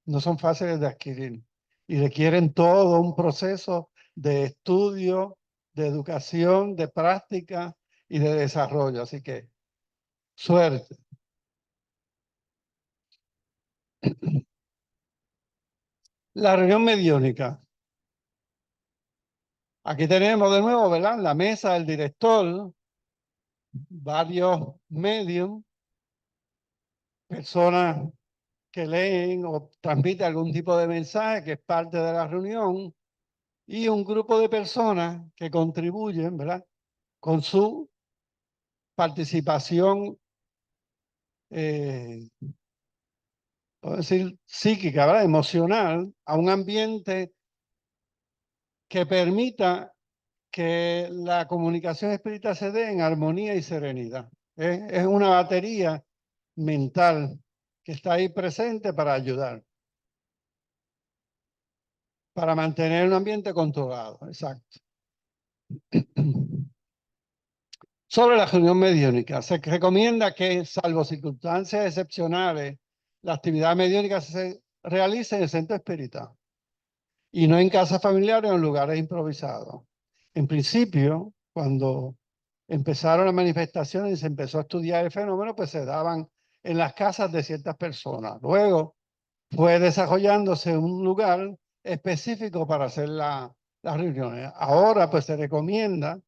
no son fáciles de adquirir y requieren todo un proceso de estudio, de educación, de práctica y de desarrollo. Así que, suerte. La reunión mediúnica. Aquí tenemos de nuevo, ¿verdad? La mesa del director, varios medios, personas que leen o transmiten algún tipo de mensaje que es parte de la reunión y un grupo de personas que contribuyen, ¿verdad? Con su participación, puedo decir, psíquica, ¿verdad? Emocional, a un ambiente que permita que la comunicación espiritual se dé en armonía y serenidad. Es una batería mental que está ahí presente para ayudar, para mantener un ambiente controlado. Exacto. Sobre la reunión mediúnica, se recomienda que, salvo circunstancias excepcionales, la actividad mediúnica se realice en el centro espiritual y no en casas familiares o en lugares improvisados. En principio, cuando empezaron las manifestaciones y se empezó a estudiar el fenómeno, pues se daban en las casas de ciertas personas. Luego fue desarrollándose un lugar específico para hacer las reuniones. Ahora pues se recomienda,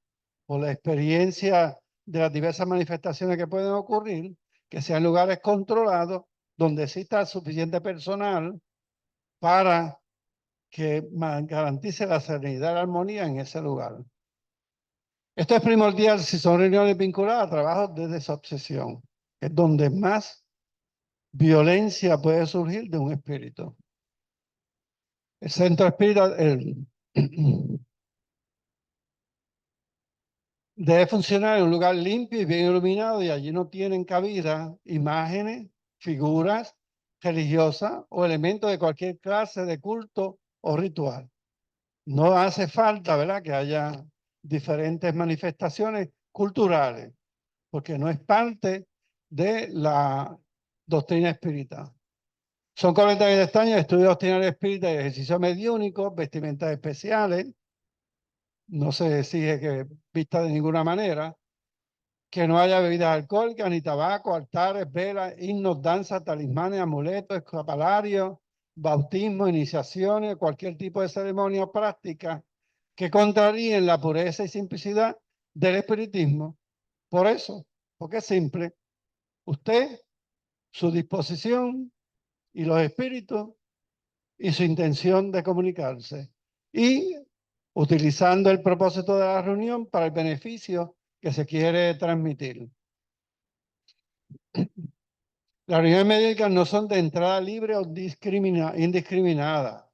por la experiencia de las diversas manifestaciones que pueden ocurrir, que sean lugares controlados donde exista suficiente personal para que garantice la serenidad y la armonía en ese lugar. Esto es primordial si son reuniones vinculadas a trabajos de desobsesión, es donde más violencia puede surgir de un espíritu. El centro espiritual debe funcionar en un lugar limpio y bien iluminado y allí no tienen cabida imágenes, figuras religiosas o elementos de cualquier clase de culto o ritual. No hace falta, ¿verdad?, que haya diferentes manifestaciones culturales, porque no es parte de la doctrina espírita. Son completamente extraños estudios doctrinales espíritas y ejercicios mediúnicos, vestimentas especiales, no se exige que vista de ninguna manera, que no haya bebidas alcohólicas, ni tabaco, altares, velas, himnos, danzas, talismanes, amuletos, escapularios, bautismo, iniciaciones, cualquier tipo de ceremonia o práctica que contraríen la pureza y simplicidad del espiritismo. Por eso, porque es simple, usted, su disposición y los espíritus y su intención de comunicarse y utilizando el propósito de la reunión para el beneficio que se quiere transmitir. Las reuniones médicas no son de entrada libre o indiscriminada.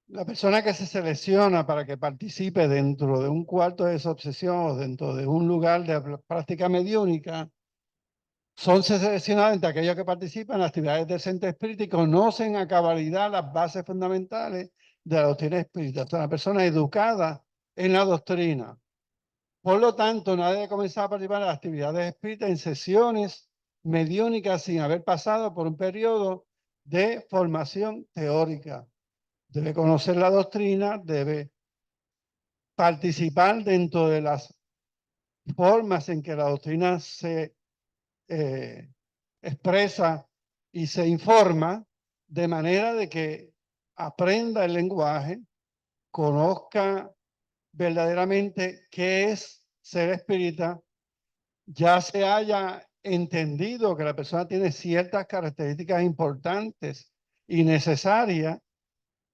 La persona que se selecciona para que participe dentro de un cuarto de desobsesión o dentro de un lugar de práctica mediúnica son seleccionados entre aquellos que participan en actividades del centro espírita y conocen a cabalidad las bases fundamentales de la doctrina espírita. Es una persona educada en la doctrina. Por lo tanto, nadie debe comenzar a participar en las actividades espíritas en sesiones mediúnicas sin haber pasado por un periodo de formación teórica. Debe conocer la doctrina, debe participar dentro de las formas en que la doctrina se expresa y se informa, de manera de que aprenda el lenguaje, conozca verdaderamente qué es ser espírita, ya se haya entendido que la persona tiene ciertas características importantes y necesarias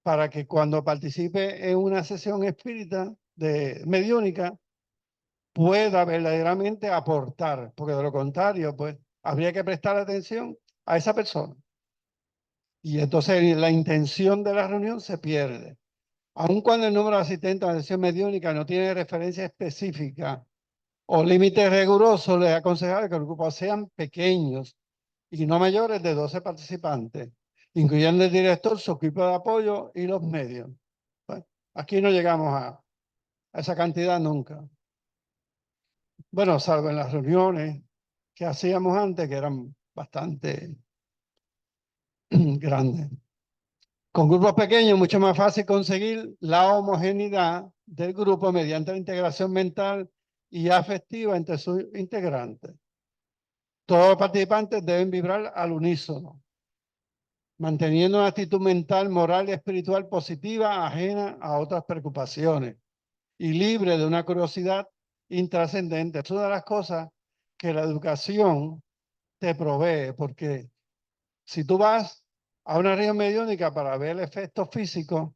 para que cuando participe en una sesión espírita mediúnica pueda verdaderamente aportar, porque de lo contrario, pues habría que prestar atención a esa persona. Y entonces la intención de la reunión se pierde. Aun cuando el número de asistentes a la sesión mediúnica no tiene referencia específica o límites rigurosos, les aconsejable que los grupos sean pequeños y no mayores de 12 participantes, incluyendo el director, su equipo de apoyo y los medios. Bueno, aquí no llegamos a esa cantidad nunca. Bueno, salvo en las reuniones que hacíamos antes, que eran bastante grandes. Con grupos pequeños es mucho más fácil conseguir la homogeneidad del grupo mediante la integración mental y afectiva entre sus integrantes. Todos los participantes deben vibrar al unísono, manteniendo una actitud mental, moral y espiritual positiva, ajena a otras preocupaciones y libre de una curiosidad intrascendente. Es una de las cosas que la educación te provee, porque si tú vas a una reunión mediúnica para ver el efecto físico,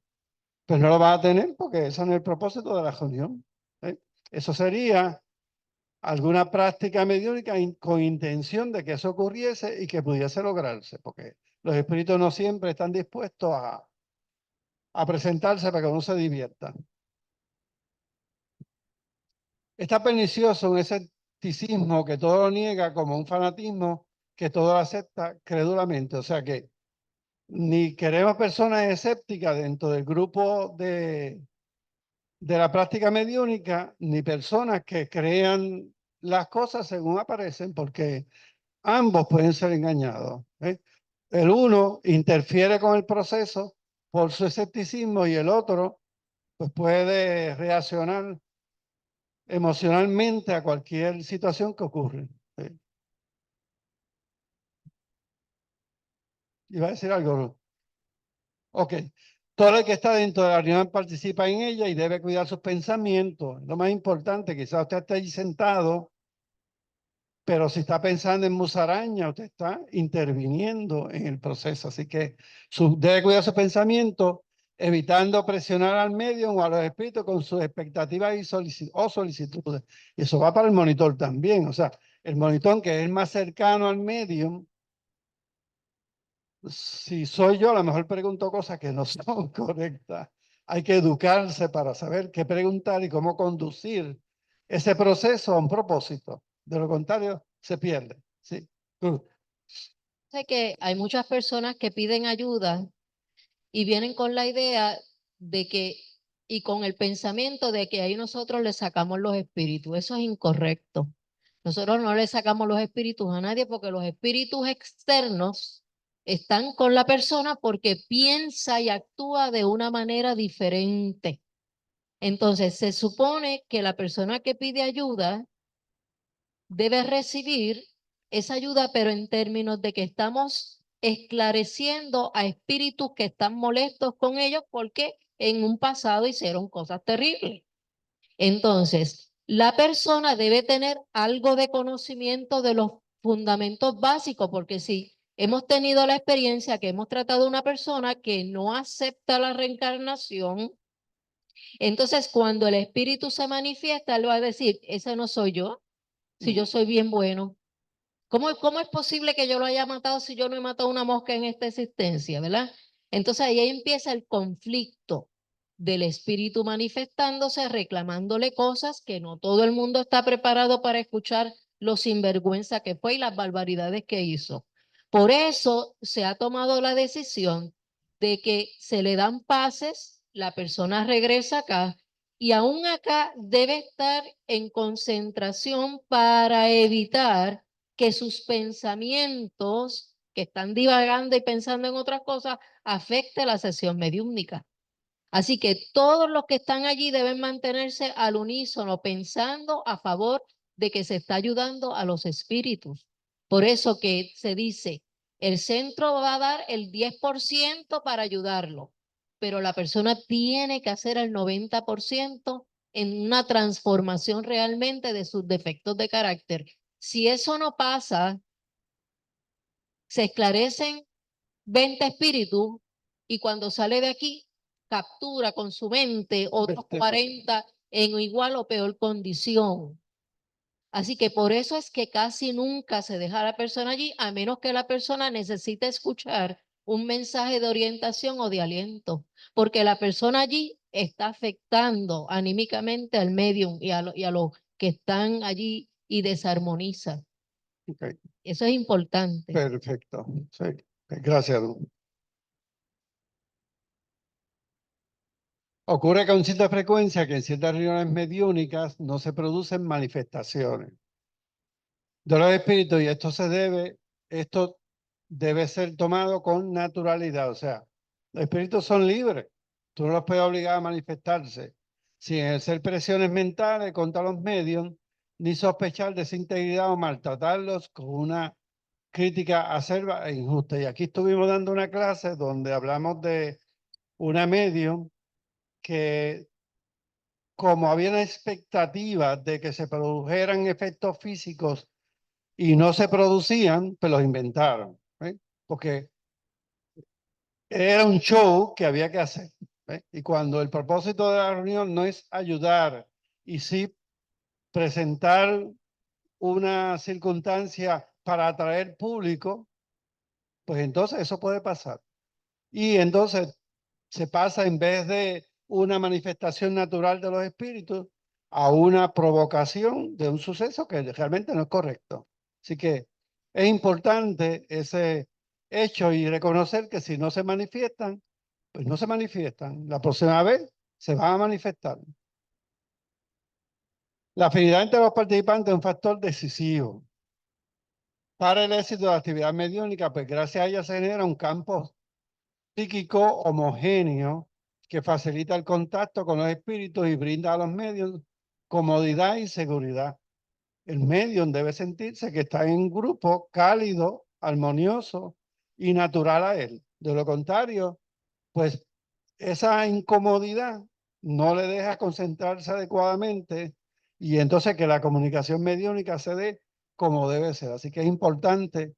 pues no lo vas a tener porque ese no es el propósito de la reunión. ¿Eh? Eso sería alguna práctica mediúnica con intención de que eso ocurriese y que pudiese lograrse, porque los espíritus no siempre están dispuestos a presentarse para que uno se divierta. Está pernicioso un escepticismo que todo lo niega, como un fanatismo que todo lo acepta crédulamente. O sea que ni queremos personas escépticas dentro del grupo de la práctica mediúnica, ni personas que crean las cosas según aparecen, porque ambos pueden ser engañados. ¿Eh? El uno interfiere con el proceso por su escepticismo y el otro pues puede reaccionar emocionalmente a cualquier situación que ocurre. ¿Sí? Iba a decir algo, ¿no? Ok. Todo el que está dentro de la reunión participa en ella y debe cuidar sus pensamientos. Lo más importante, quizás usted esté ahí sentado, pero si está pensando en musaraña, usted está interviniendo en el proceso. Así que debe cuidar sus pensamientos, evitando presionar al medio o a los espíritus con sus expectativas y solicitudes. Y eso va para el monitor también. O sea, el monitor que es más cercano al medium, si soy yo, a lo mejor pregunto cosas que no son correctas. Hay que educarse para saber qué preguntar y cómo conducir ese proceso a un propósito. De lo contrario, se pierde. Sí. Sé que hay muchas personas que piden ayuda y vienen con la idea de que, y con el pensamiento de que ahí nosotros le sacamos los espíritus. Eso es incorrecto. Nosotros no le sacamos los espíritus a nadie porque los espíritus externos están con la persona porque piensa y actúa de una manera diferente. Entonces, se supone que la persona que pide ayuda debe recibir esa ayuda, pero en términos de que estamos esclareciendo a espíritus que están molestos con ellos porque en un pasado hicieron cosas terribles. Entonces, la persona debe tener algo de conocimiento de los fundamentos básicos, porque si hemos tenido la experiencia que hemos tratado a una persona que no acepta la reencarnación, entonces cuando el espíritu se manifiesta, él va a decir, ese no soy yo, si yo soy bien bueno. ¿Cómo es posible que yo lo haya matado si yo no he matado una mosca en esta existencia, verdad? Entonces ahí empieza el conflicto del espíritu manifestándose, reclamándole cosas que no todo el mundo está preparado para escuchar lo sinvergüenza que fue y las barbaridades que hizo. Por eso se ha tomado la decisión de que se le dan pases, la persona regresa acá y aún acá debe estar en concentración para evitar que sus pensamientos, que están divagando y pensando en otras cosas, afecte la sesión mediúmnica. Así que todos los que están allí deben mantenerse al unísono, pensando a favor de que se está ayudando a los espíritus. Por eso que se dice, el centro va a dar el 10% para ayudarlo, pero la persona tiene que hacer el 90% en una transformación realmente de sus defectos de carácter. Si eso no pasa, se esclarecen 20 espíritus y cuando sale de aquí, captura con su mente otros 40 en igual o peor condición. Así que por eso es que casi nunca se deja a la persona allí, a menos que la persona necesite escuchar un mensaje de orientación o de aliento, porque la persona allí está afectando anímicamente al medium y a los que están allí y desarmoniza. Okay. Eso es importante. Perfecto. Sí. Gracias, Lu. Ocurre con cierta frecuencia que en ciertas reuniones mediúnicas no se producen manifestaciones de los espíritus y esto debe ser tomado con naturalidad. O sea, los espíritus son libres. Tú no los puedes obligar a manifestarse sin ejercer presiones mentales contra los medios, ni sospechar de su integridad o maltratarlos con una crítica acerba e injusta. Y aquí estuvimos dando una clase donde hablamos de una medium que, como había una expectativa de que se produjeran efectos físicos y no se producían, pues los inventaron, ¿eh? Porque era un show que había que hacer, ¿eh? Y cuando el propósito de la reunión no es ayudar y sí presentar una circunstancia para atraer público, pues entonces eso puede pasar. Y entonces se pasa, en vez de una manifestación natural de los espíritus, a una provocación de un suceso que realmente no es correcto. Así que es importante ese hecho y reconocer que si no se manifiestan, pues no se manifiestan. La próxima vez se van a manifestar. La afinidad entre los participantes es un factor decisivo para el éxito de la actividad mediúnica, pues gracias a ella se genera un campo psíquico homogéneo que facilita el contacto con los espíritus y brinda a los medios comodidad y seguridad. El medium debe sentirse que está en un grupo cálido, armonioso y natural a él. De lo contrario, pues esa incomodidad no le deja concentrarse adecuadamente y entonces que la comunicación mediúnica se dé como debe ser. Así que es importante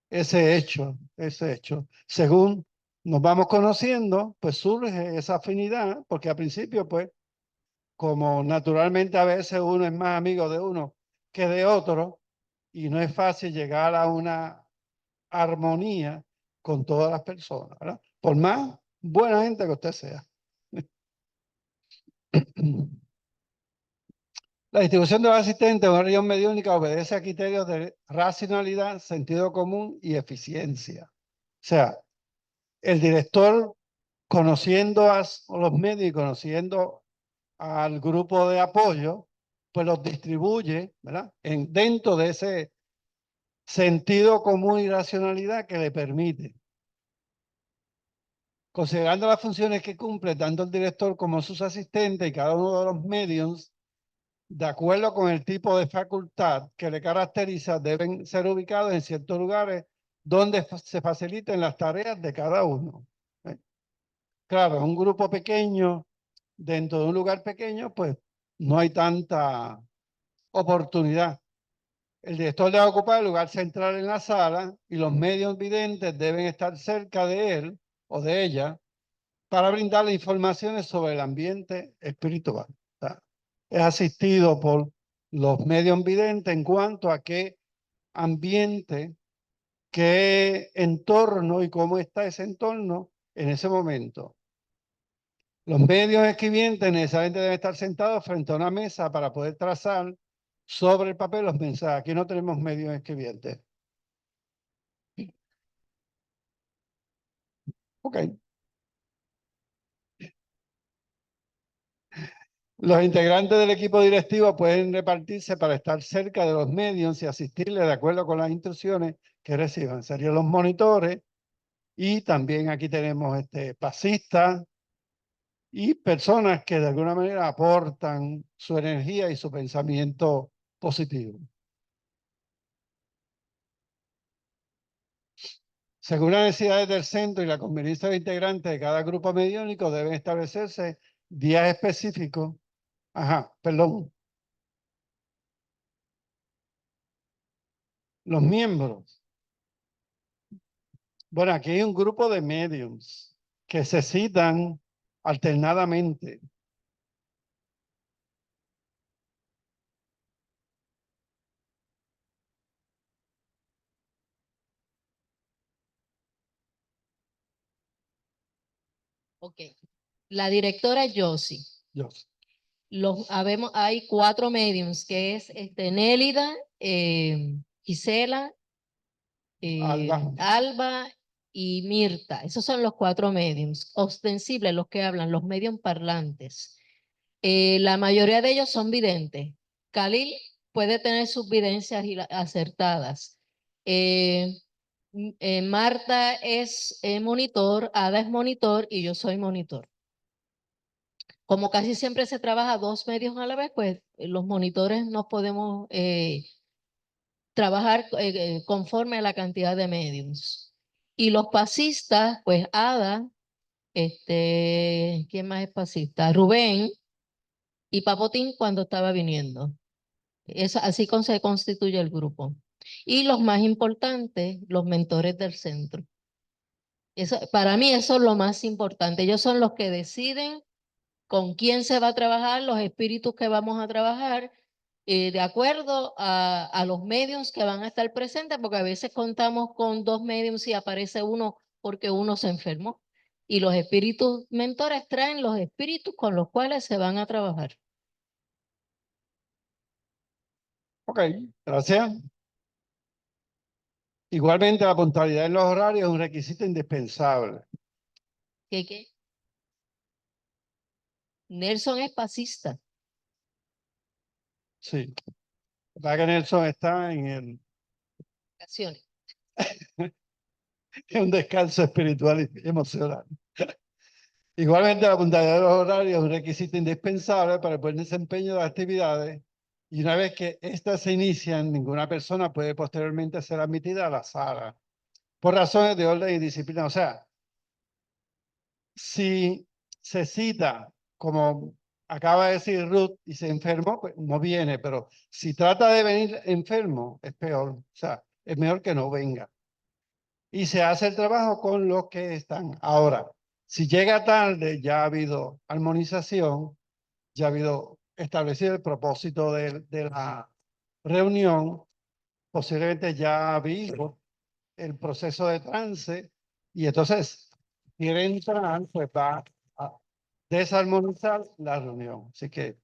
ese hecho, ese hecho. Según nos vamos conociendo, pues surge esa afinidad, porque al principio, pues, como naturalmente a veces uno es más amigo de uno que de otro, y no es fácil llegar a una armonía con todas las personas, ¿verdad? Por más buena gente que usted sea. La distribución de los asistentes en una región mediúnica obedece a criterios de racionalidad, sentido común y eficiencia. O sea, el director, conociendo a los medios y conociendo al grupo de apoyo, pues los distribuye, ¿verdad? Dentro de ese sentido común y racionalidad que le permite. Considerando las funciones que cumple tanto el director como sus asistentes y cada uno de los medios, de acuerdo con el tipo de facultad que le caracteriza, deben ser ubicados en ciertos lugares donde se faciliten las tareas de cada uno. Claro, un grupo pequeño, dentro de un lugar pequeño, pues no hay tanta oportunidad. El director debe ocupar el lugar central en la sala y los medios videntes deben estar cerca de él o de ella para brindarle informaciones sobre el ambiente espiritual. Es asistido por los medios videntes en cuanto a qué ambiente, qué entorno y cómo está ese entorno en ese momento. Los medios escribientes necesariamente deben estar sentados frente a una mesa para poder trazar sobre el papel los mensajes. Aquí no tenemos medios escribientes. Ok. Los integrantes del equipo directivo pueden repartirse para estar cerca de los medios y asistirles de acuerdo con las instrucciones que reciban. Serían los monitores y también aquí tenemos pasistas y personas que de alguna manera aportan su energía y su pensamiento positivo. Según las necesidades del centro y la conveniencia de integrantes de cada grupo mediúnico, deben establecerse días específicos. Ajá, perdón. Los miembros. Bueno, aquí hay un grupo de mediums que se citan alternadamente. Ok. La directora Josie. Dios. Hay 4 mediums, que es Nélida, Gisela, Alba. Alba y Mirta. Esos son los 4 mediums. Ostensibles, los que hablan, los medium parlantes. La mayoría de ellos son videntes. Khalil puede tener sus videncias acertadas. Marta es monitor, Ada es monitor y yo soy monitor. Como casi siempre se trabaja 2 medios a la vez, pues los monitores no podemos trabajar conforme a la cantidad de mediums. Y los pasistas, pues Ada, ¿quién más es pasista? Rubén y Papotín cuando estaba viniendo. Así se constituye el grupo. Y los más importantes, los mentores del centro. Para mí eso es lo más importante. Ellos son los que deciden con quién se va a trabajar, los espíritus que vamos a trabajar, de acuerdo a los medios que van a estar presentes, porque a veces contamos con 2 medios y aparece uno porque uno se enfermó. Y los espíritus mentores traen los espíritus con los cuales se van a trabajar. Ok, gracias. Igualmente, la puntualidad en los horarios es un requisito indispensable. ¿Qué? Nelson es pasista. Sí. Para que Nelson está en Vacaciones. un descanso espiritual y emocional. Igualmente, la puntualidad de los horarios es un requisito indispensable para el buen desempeño de las actividades y una vez que éstas se inician, ninguna persona puede posteriormente ser admitida a la sala por razones de orden y disciplina. O sea, si se cita, como acaba de decir Ruth, y se enfermó, pues no viene, pero si trata de venir enfermo, es peor. O sea, es mejor que no venga. Y se hace el trabajo con los que están. Ahora, si llega tarde, ya ha habido armonización, ya ha habido establecido el propósito de la reunión, posiblemente ya ha habido el proceso de trance, y entonces quiere entrar, pues va a desarmonizar la reunión. Así que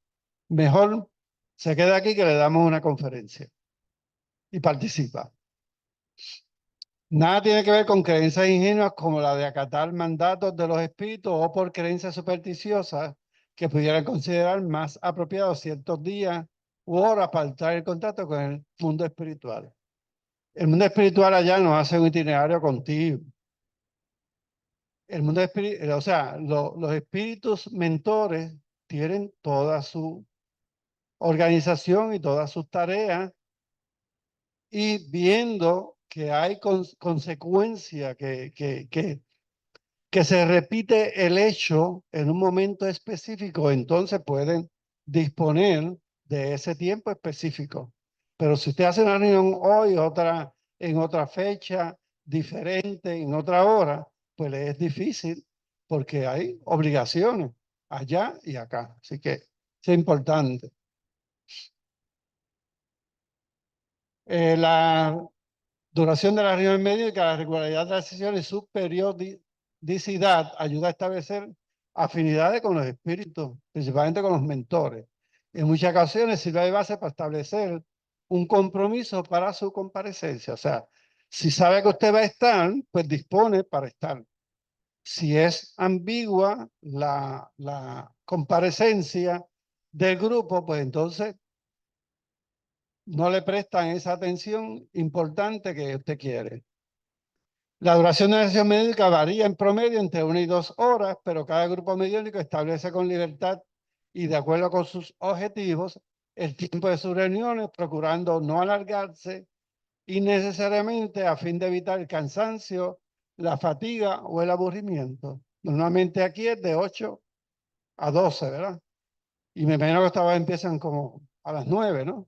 mejor se queda aquí que le damos una conferencia y participa. Nada tiene que ver con creencias ingenuas como la de acatar mandatos de los espíritus o por creencias supersticiosas que pudieran considerar más apropiados ciertos días u horas para entrar en contacto con el mundo espiritual. El mundo espiritual allá nos hace un itinerario contigo. El mundo espiritual, o sea, los espíritus mentores tienen toda su organización y todas sus tareas, y viendo que hay consecuencia, que se repite el hecho en un momento específico, entonces pueden disponer de ese tiempo específico. Pero si usted hace una reunión hoy, otra en otra fecha, diferente, en otra hora, pues le es difícil porque hay obligaciones allá y acá. Así que es importante. La duración de la reunión médica, la regularidad de las sesiones y su periodicidad ayuda a establecer afinidades con los espíritus, principalmente con los mentores. En muchas ocasiones sirve de base para establecer un compromiso para su comparecencia. O sea, si sabe que usted va a estar, pues dispone para estar. Si es ambigua la comparecencia del grupo, pues entonces no le prestan esa atención importante que usted quiere. La duración de la sesión médica varía en promedio entre 1 y 2 horas, pero cada grupo mediúnico establece con libertad y de acuerdo con sus objetivos el tiempo de sus reuniones, procurando no alargarse innecesariamente a fin de evitar el cansancio, la fatiga o el aburrimiento. Normalmente aquí es de 8 a 12, ¿verdad? Y me imagino que esta vez empiezan como a las 9, ¿no?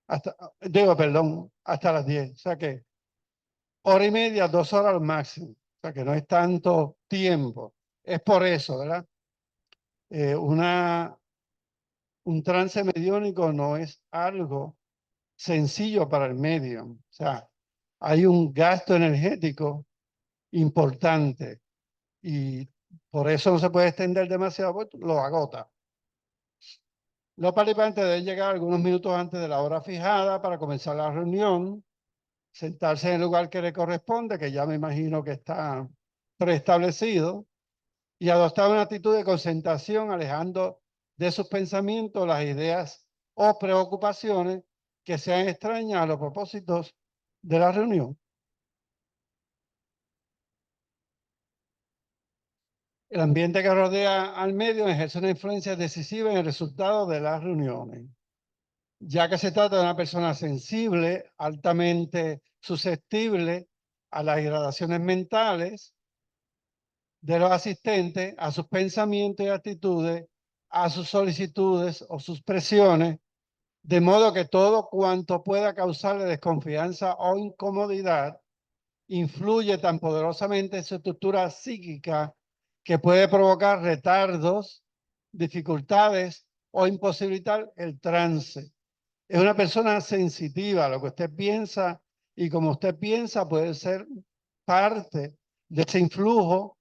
Hasta las 10. O sea que 1 hora y media, 2 horas al máximo. O sea que no es tanto tiempo. Es por eso, ¿verdad? Un trance mediúnico no es algo sencillo para el medium. O sea, hay un gasto energético importante y por eso no se puede extender demasiado, porque lo agota. Los participantes deben llegar algunos minutos antes de la hora fijada para comenzar la reunión. sentarse en el lugar que le corresponde, que ya me imagino que está preestablecido, y adoptar una actitud de concentración, alejando de sus pensamientos las ideas o preocupaciones que sean extrañas a los propósitos de la reunión. El ambiente que rodea al medio ejerce una influencia decisiva en el resultado de las reuniones, ya que se trata de una persona sensible, altamente susceptible a las gradaciones mentales de los asistentes, a sus pensamientos y actitudes, a sus solicitudes o sus presiones, de modo que todo cuanto pueda causarle desconfianza o incomodidad influye tan poderosamente en su estructura psíquica que puede provocar retardos, dificultades o imposibilitar el trance. Es una persona sensitiva a lo que usted piensa, y como usted piensa puede ser parte de ese influjo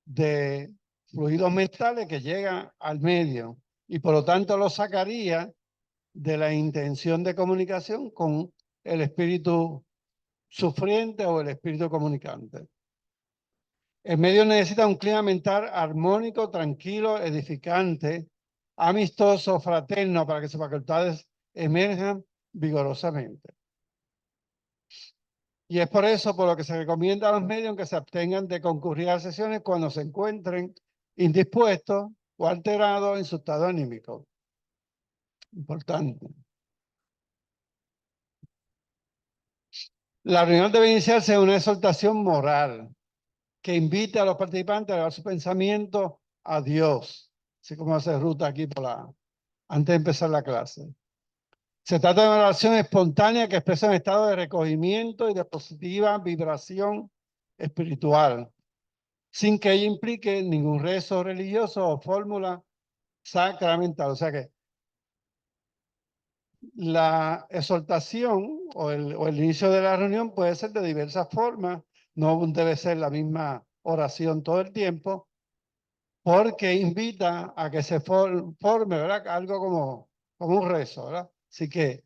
de fluidos mentales que llegan al medio, y por lo tanto lo sacaría de la intención de comunicación con el espíritu sufriente o el espíritu comunicante. El medio necesita un clima mental armónico, tranquilo, edificante, amistoso, fraterno, para que sus facultades emerjan vigorosamente. Y es por eso por lo que se recomienda a los medios que se abstengan de concurrir a sesiones cuando se encuentren indispuestos o alterados en su estado anímico. Importante. La reunión debe iniciarse en una exhortación moral que invite a los participantes a llevar su pensamiento a Dios, así como hace Ruta aquí antes de empezar la clase. Se trata de una oración espontánea que expresa un estado de recogimiento y de positiva vibración espiritual, sin que ella implique ningún rezo religioso o fórmula sacramental. O sea que la exhortación o el inicio de la reunión puede ser de diversas formas, no debe ser la misma oración todo el tiempo, porque invita a que se forme, ¿verdad? Algo como un rezo, ¿verdad? Así que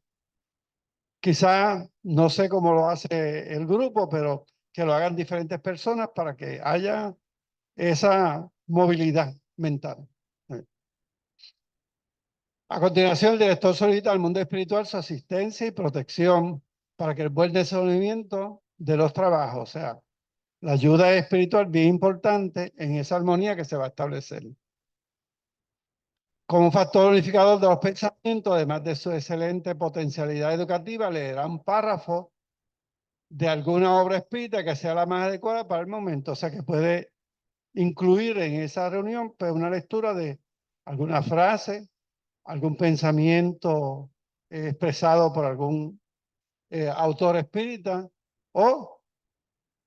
quizá, no sé cómo lo hace el grupo, pero que lo hagan diferentes personas para que haya esa movilidad mental. A continuación, el director solicita al mundo espiritual su asistencia y protección para que el buen desenvolvimiento de los trabajos, o sea, la ayuda espiritual bien importante en esa armonía que se va a establecer. Como un factor unificador de los pensamientos, además de su excelente potencialidad educativa, leerá un párrafo de alguna obra espírita que sea la más adecuada para el momento. O sea, que puede incluir en esa reunión pues, una lectura de alguna frase, algún pensamiento expresado por algún autor espírita, o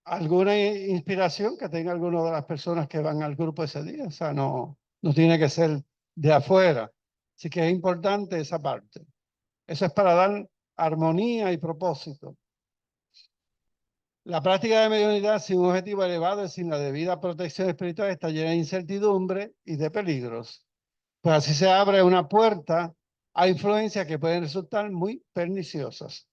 alguna inspiración que tenga alguna de las personas que van al grupo ese día. O sea, no tiene que ser de afuera. Así que es importante esa parte. Eso es para dar armonía y propósito. La práctica de mediunidad sin un objetivo elevado y sin la debida protección espiritual está llena de incertidumbre y de peligros. Pues así se abre una puerta a influencias que pueden resultar muy perniciosas.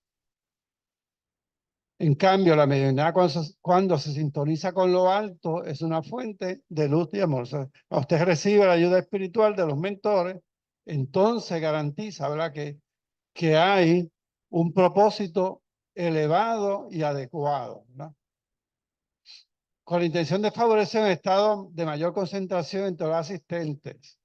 En cambio, la mediunidad cuando se sintoniza con lo alto es una fuente de luz y amor. O sea, cuando usted recibe la ayuda espiritual de los mentores, entonces garantiza, ¿verdad?, que hay un propósito elevado y adecuado, ¿verdad? Con la intención de favorecer un estado de mayor concentración entre los asistentes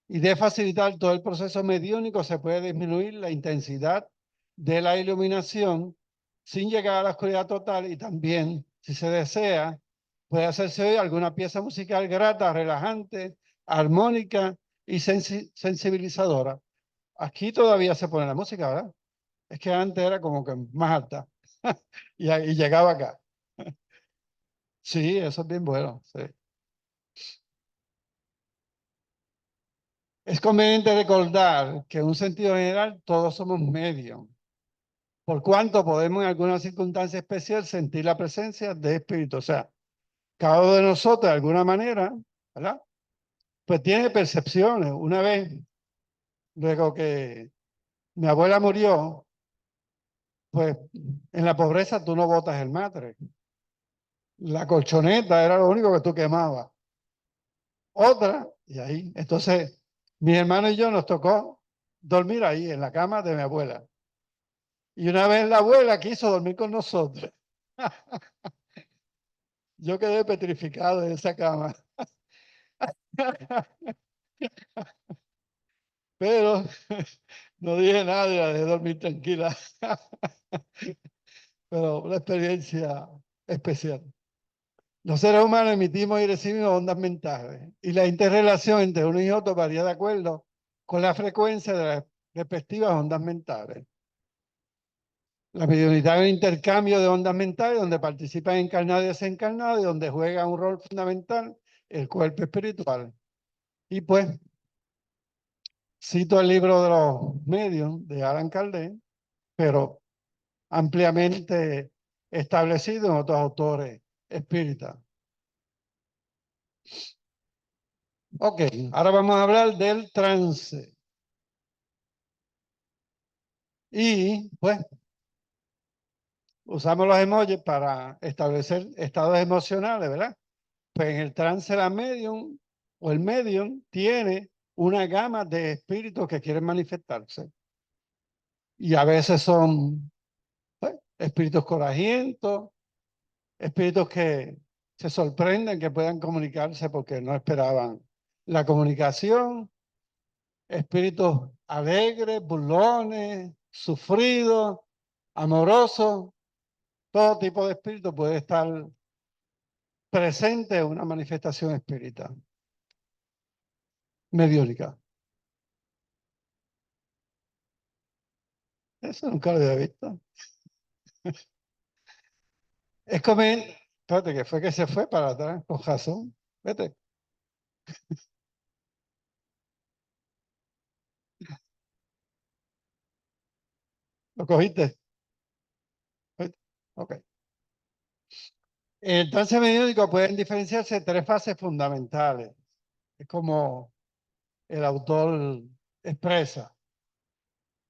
y de facilitar todo el proceso mediúnico, se puede disminuir la intensidad de la iluminación sin llegar a la oscuridad total, y también, si se desea, puede hacerse oír alguna pieza musical grata, relajante, armónica y sensibilizadora. Aquí todavía se pone la música, ¿verdad? Es que antes era como que más alta y llegaba acá. Sí, eso es bien bueno. Sí. Es conveniente recordar que en un sentido general todos somos medios, por cuanto podemos en alguna circunstancia especial sentir la presencia de espíritu. O sea, cada uno de nosotros de alguna manera, ¿verdad?, pues tiene percepciones. Una vez, luego que mi abuela murió, pues en la pobreza tú no botas el matre. La colchoneta era lo único que tú quemabas. Otra, y ahí. Entonces, mi hermano y yo nos tocó dormir ahí, en la cama de mi abuela. Y una vez la abuela quiso dormir con nosotros. Yo quedé petrificado en esa cama. Pero no dije nada, de dormir tranquila. Pero una experiencia especial. Los seres humanos emitimos y recibimos ondas mentales y la interrelación entre uno y otro varía de acuerdo con la frecuencia de las respectivas ondas mentales. La mediunidad es un intercambio de ondas mentales donde participan encarnados y desencarnados y donde juega un rol fundamental el cuerpo espiritual. Y pues, cito el libro de los medios de Alan Kardec, pero ampliamente establecido en otros autores espíritas. Ok, ahora vamos a hablar del trance. Y pues usamos los emojis para establecer estados emocionales, ¿verdad? Pues en el trance la medium o el medium tiene una gama de espíritus que quieren manifestarse. Y a veces son pues, espíritus corajientos, espíritus que se sorprenden que puedan comunicarse porque no esperaban la comunicación, espíritus alegres, burlones, sufridos, amorosos. Todo tipo de espíritu puede estar presente en una manifestación espírita mediúnica. Eso nunca lo había visto. Es como, espérate, que fue que se fue para atrás, con razón. Vete. ¿Lo cogiste? Vete. Ok. En el trance mediúnico pueden diferenciarse tres fases fundamentales. Es como el autor expresa.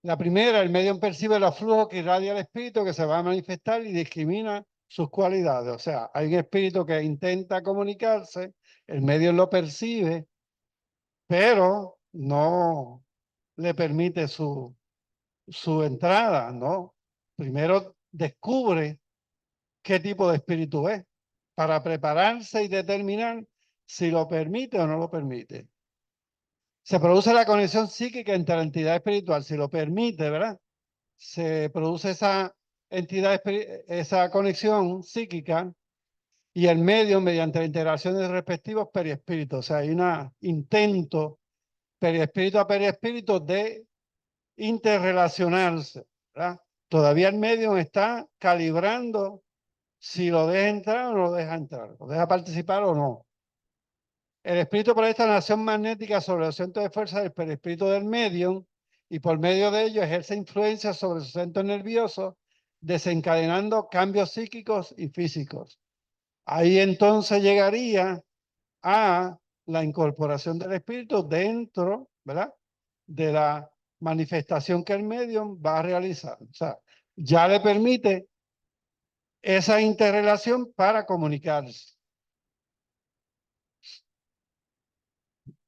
La primera, el medium percibe los flujos que irradia el espíritu que se va a manifestar y discrimina sus cualidades. O sea, hay un espíritu que intenta comunicarse, el medium lo percibe, pero no le permite su entrada, ¿no? Primero descubre qué tipo de espíritu es para prepararse y determinar si lo permite o no lo permite. Se produce la conexión psíquica entre la entidad espiritual, si lo permite, ¿verdad? Se produce esa entidad, esa conexión psíquica y el medio mediante la integración de respectivos periespíritus. O sea, hay un intento periespíritu a periespíritu de interrelacionarse, ¿verdad? Todavía el medio está calibrando si lo deja entrar o no lo deja entrar, lo deja participar o no. El espíritu proyecta una acción magnética sobre el centro de fuerza del perispíritu del medium y por medio de ello ejerce influencia sobre su centro nervioso, desencadenando cambios psíquicos y físicos. Ahí entonces llegaría a la incorporación del espíritu dentro, ¿verdad?, de la manifestación que el medium va a realizar. O sea, ya le permite esa interrelación para comunicarse.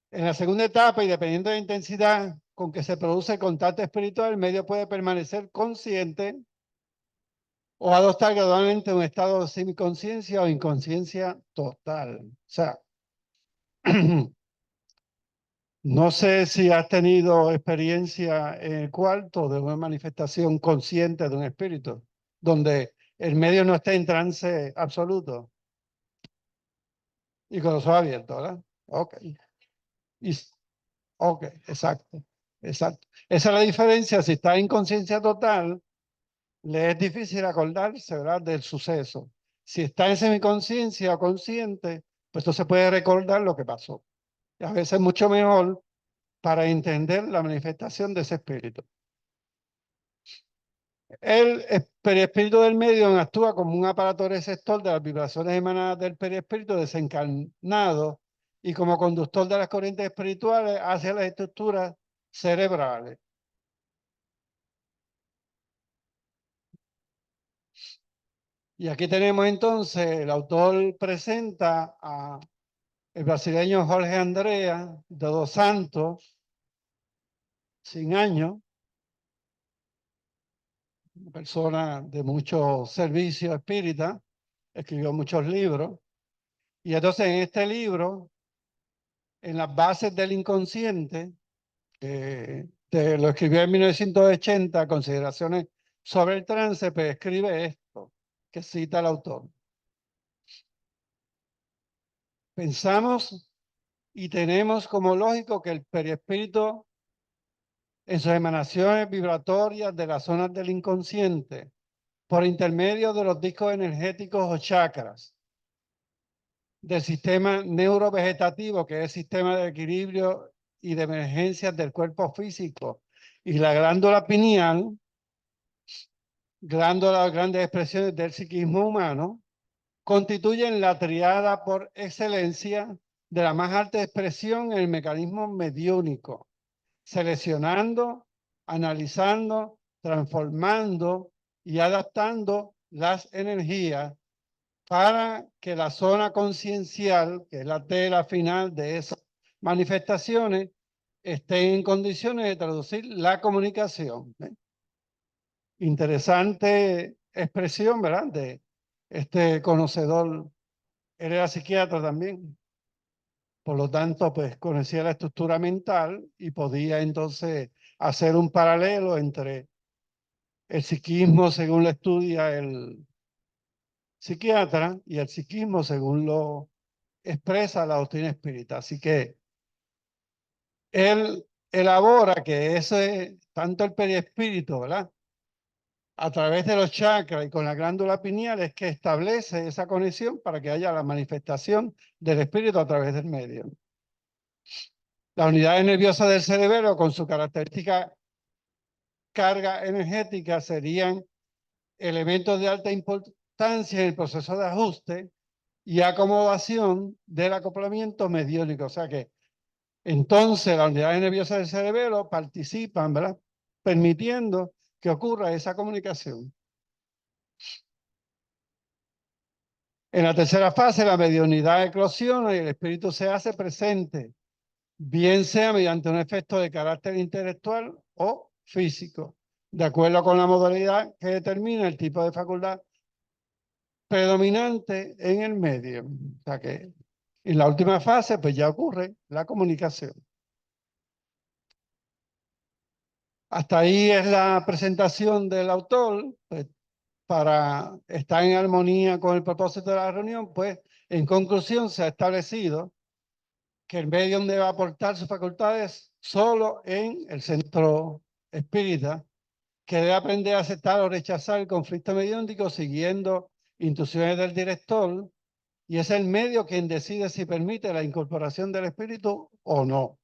En la segunda etapa, y dependiendo de la intensidad con que se produce el contacto espiritual, el medio puede permanecer consciente o adoptar gradualmente un estado de semiconsciencia o inconsciencia total. O sea, no sé si has tenido experiencia en el cuarto de una manifestación consciente de un espíritu, donde el medio no está en trance absoluto y con los ojos abiertos, ¿verdad? Ok. Y, ok, exacto, exacto. Esa es la diferencia. Si está en conciencia total, le es difícil acordarse, ¿verdad?, del suceso. Si está en semiconciencia o consciente, pues entonces puede recordar lo que pasó. Y a veces es mucho mejor para entender la manifestación de ese espíritu. El perispíritu del medium actúa como un aparato receptor de las vibraciones emanadas del perispíritu desencarnado y como conductor de las corrientes espirituales hacia las estructuras cerebrales. Y aquí tenemos entonces, el autor presenta a el brasileño Jorge Andrea de dos Santos, 100 años, una persona de mucho servicio espírita, escribió muchos libros. Y entonces en este libro, en las bases del inconsciente, lo escribió en 1980, Consideraciones sobre el trance, pues escribe esto, que cita el autor. Pensamos y tenemos como lógico que el perispíritu en sus emanaciones vibratorias de las zonas del inconsciente, por intermedio de los discos energéticos o chakras, del sistema neurovegetativo, que es el sistema de equilibrio y de emergencias del cuerpo físico, y la glándula pineal, glándula de grandes expresiones del psiquismo humano, constituyen la triada por excelencia de la más alta expresión en el mecanismo mediúnico, seleccionando, analizando, transformando y adaptando las energías para que la zona conciencial, que es la tela final de esas manifestaciones, esté en condiciones de traducir la comunicación. Interesante expresión, ¿verdad? De este conocedor. Él era psiquiatra también. Por lo tanto, pues conocía la estructura mental y podía entonces hacer un paralelo entre el psiquismo según lo estudia el psiquiatra y el psiquismo según lo expresa la doctrina espírita. Así que él elabora que ese, tanto el periespíritu, ¿verdad? A través de los chakras y con la glándula pineal es que establece esa conexión para que haya la manifestación del espíritu a través del medio. Las unidades nerviosas del cerebro, con su característica carga energética, serían elementos de alta importancia en el proceso de ajuste y acomodación del acoplamiento mediúnico. O sea que entonces las unidades nerviosas del cerebro participan, ¿verdad? Permitiendo que ocurra esa comunicación. En la tercera fase, la mediunidad eclosiona y el espíritu se hace presente, bien sea mediante un efecto de carácter intelectual o físico, de acuerdo con la modalidad que determina el tipo de facultad predominante en el medio. O sea que en la última fase, pues ya ocurre la comunicación. Hasta ahí es la presentación del autor, pues, para estar en armonía con el propósito de la reunión, pues en conclusión se ha establecido que el medium debe aportar sus facultades solo en el centro espírita, que debe aprender a aceptar o rechazar el conflicto mediúntico siguiendo instrucciones del director, y es el medio quien decide si permite la incorporación del espíritu o no.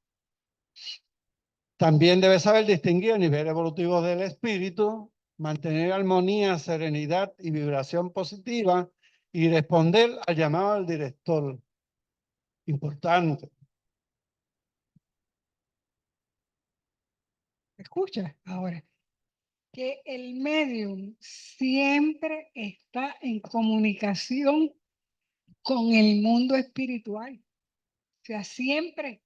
También debe saber distinguir el nivel evolutivo del espíritu, mantener armonía, serenidad y vibración positiva y responder al llamado del director. Importante. Escucha ahora, que el medium siempre está en comunicación con el mundo espiritual. O sea, siempre,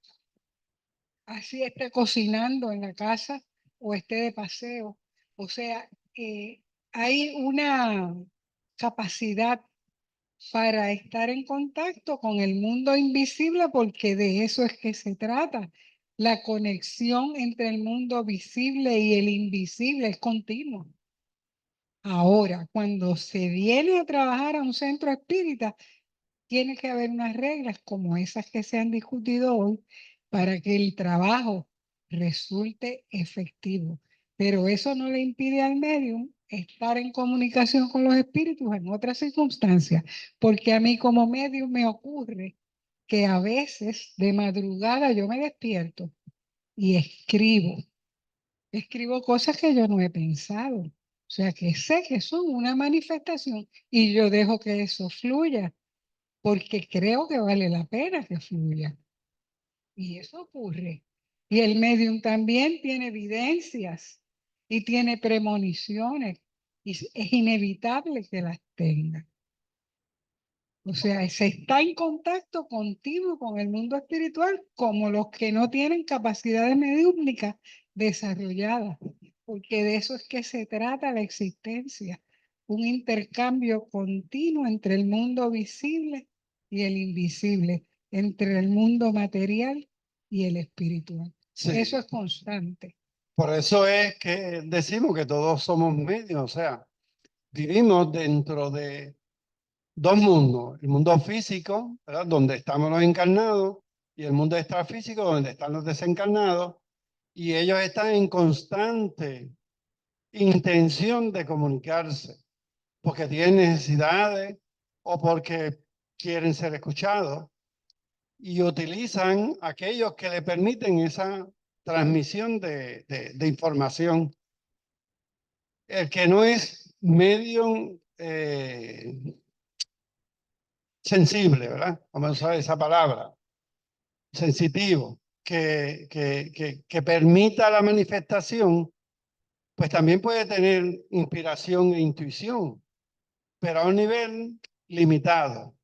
así esté cocinando en la casa o esté de paseo. O sea, hay una capacidad para estar en contacto con el mundo invisible, porque de eso es que se trata. La conexión entre el mundo visible y el invisible es continua. Ahora, cuando se viene a trabajar a un centro espírita, tiene que haber unas reglas como esas que se han discutido hoy para que el trabajo resulte efectivo. Pero eso no le impide al medium estar en comunicación con los espíritus en otras circunstancias, porque a mí como medium me ocurre que a veces de madrugada yo me despierto y escribo cosas que yo no he pensado. O sea, que sé que son una manifestación y yo dejo que eso fluya porque creo que vale la pena que fluya. Y eso ocurre. Y el medium también tiene evidencias y tiene premoniciones. y es inevitable que las tenga. O sea, se está en contacto continuo con el mundo espiritual como los que no tienen capacidades mediúmnicas desarrolladas, porque de eso es que se trata la existencia, un intercambio continuo entre el mundo visible y el invisible, entre el mundo material y el espiritual. Sí. Eso es constante. Por eso es que decimos que todos somos medios, o sea, vivimos dentro de dos mundos, el mundo físico, ¿verdad? Donde estamos los encarnados, y el mundo extrafísico, donde están los desencarnados, y ellos están en constante intención de comunicarse, porque tienen necesidades o porque quieren ser escuchados, y utilizan aquellos que le permiten esa transmisión de información. El que no es medio sensible, ¿verdad? Vamos a usar esa palabra, sensitivo, que permita la manifestación, pues también puede tener inspiración e intuición, pero a un nivel limitado.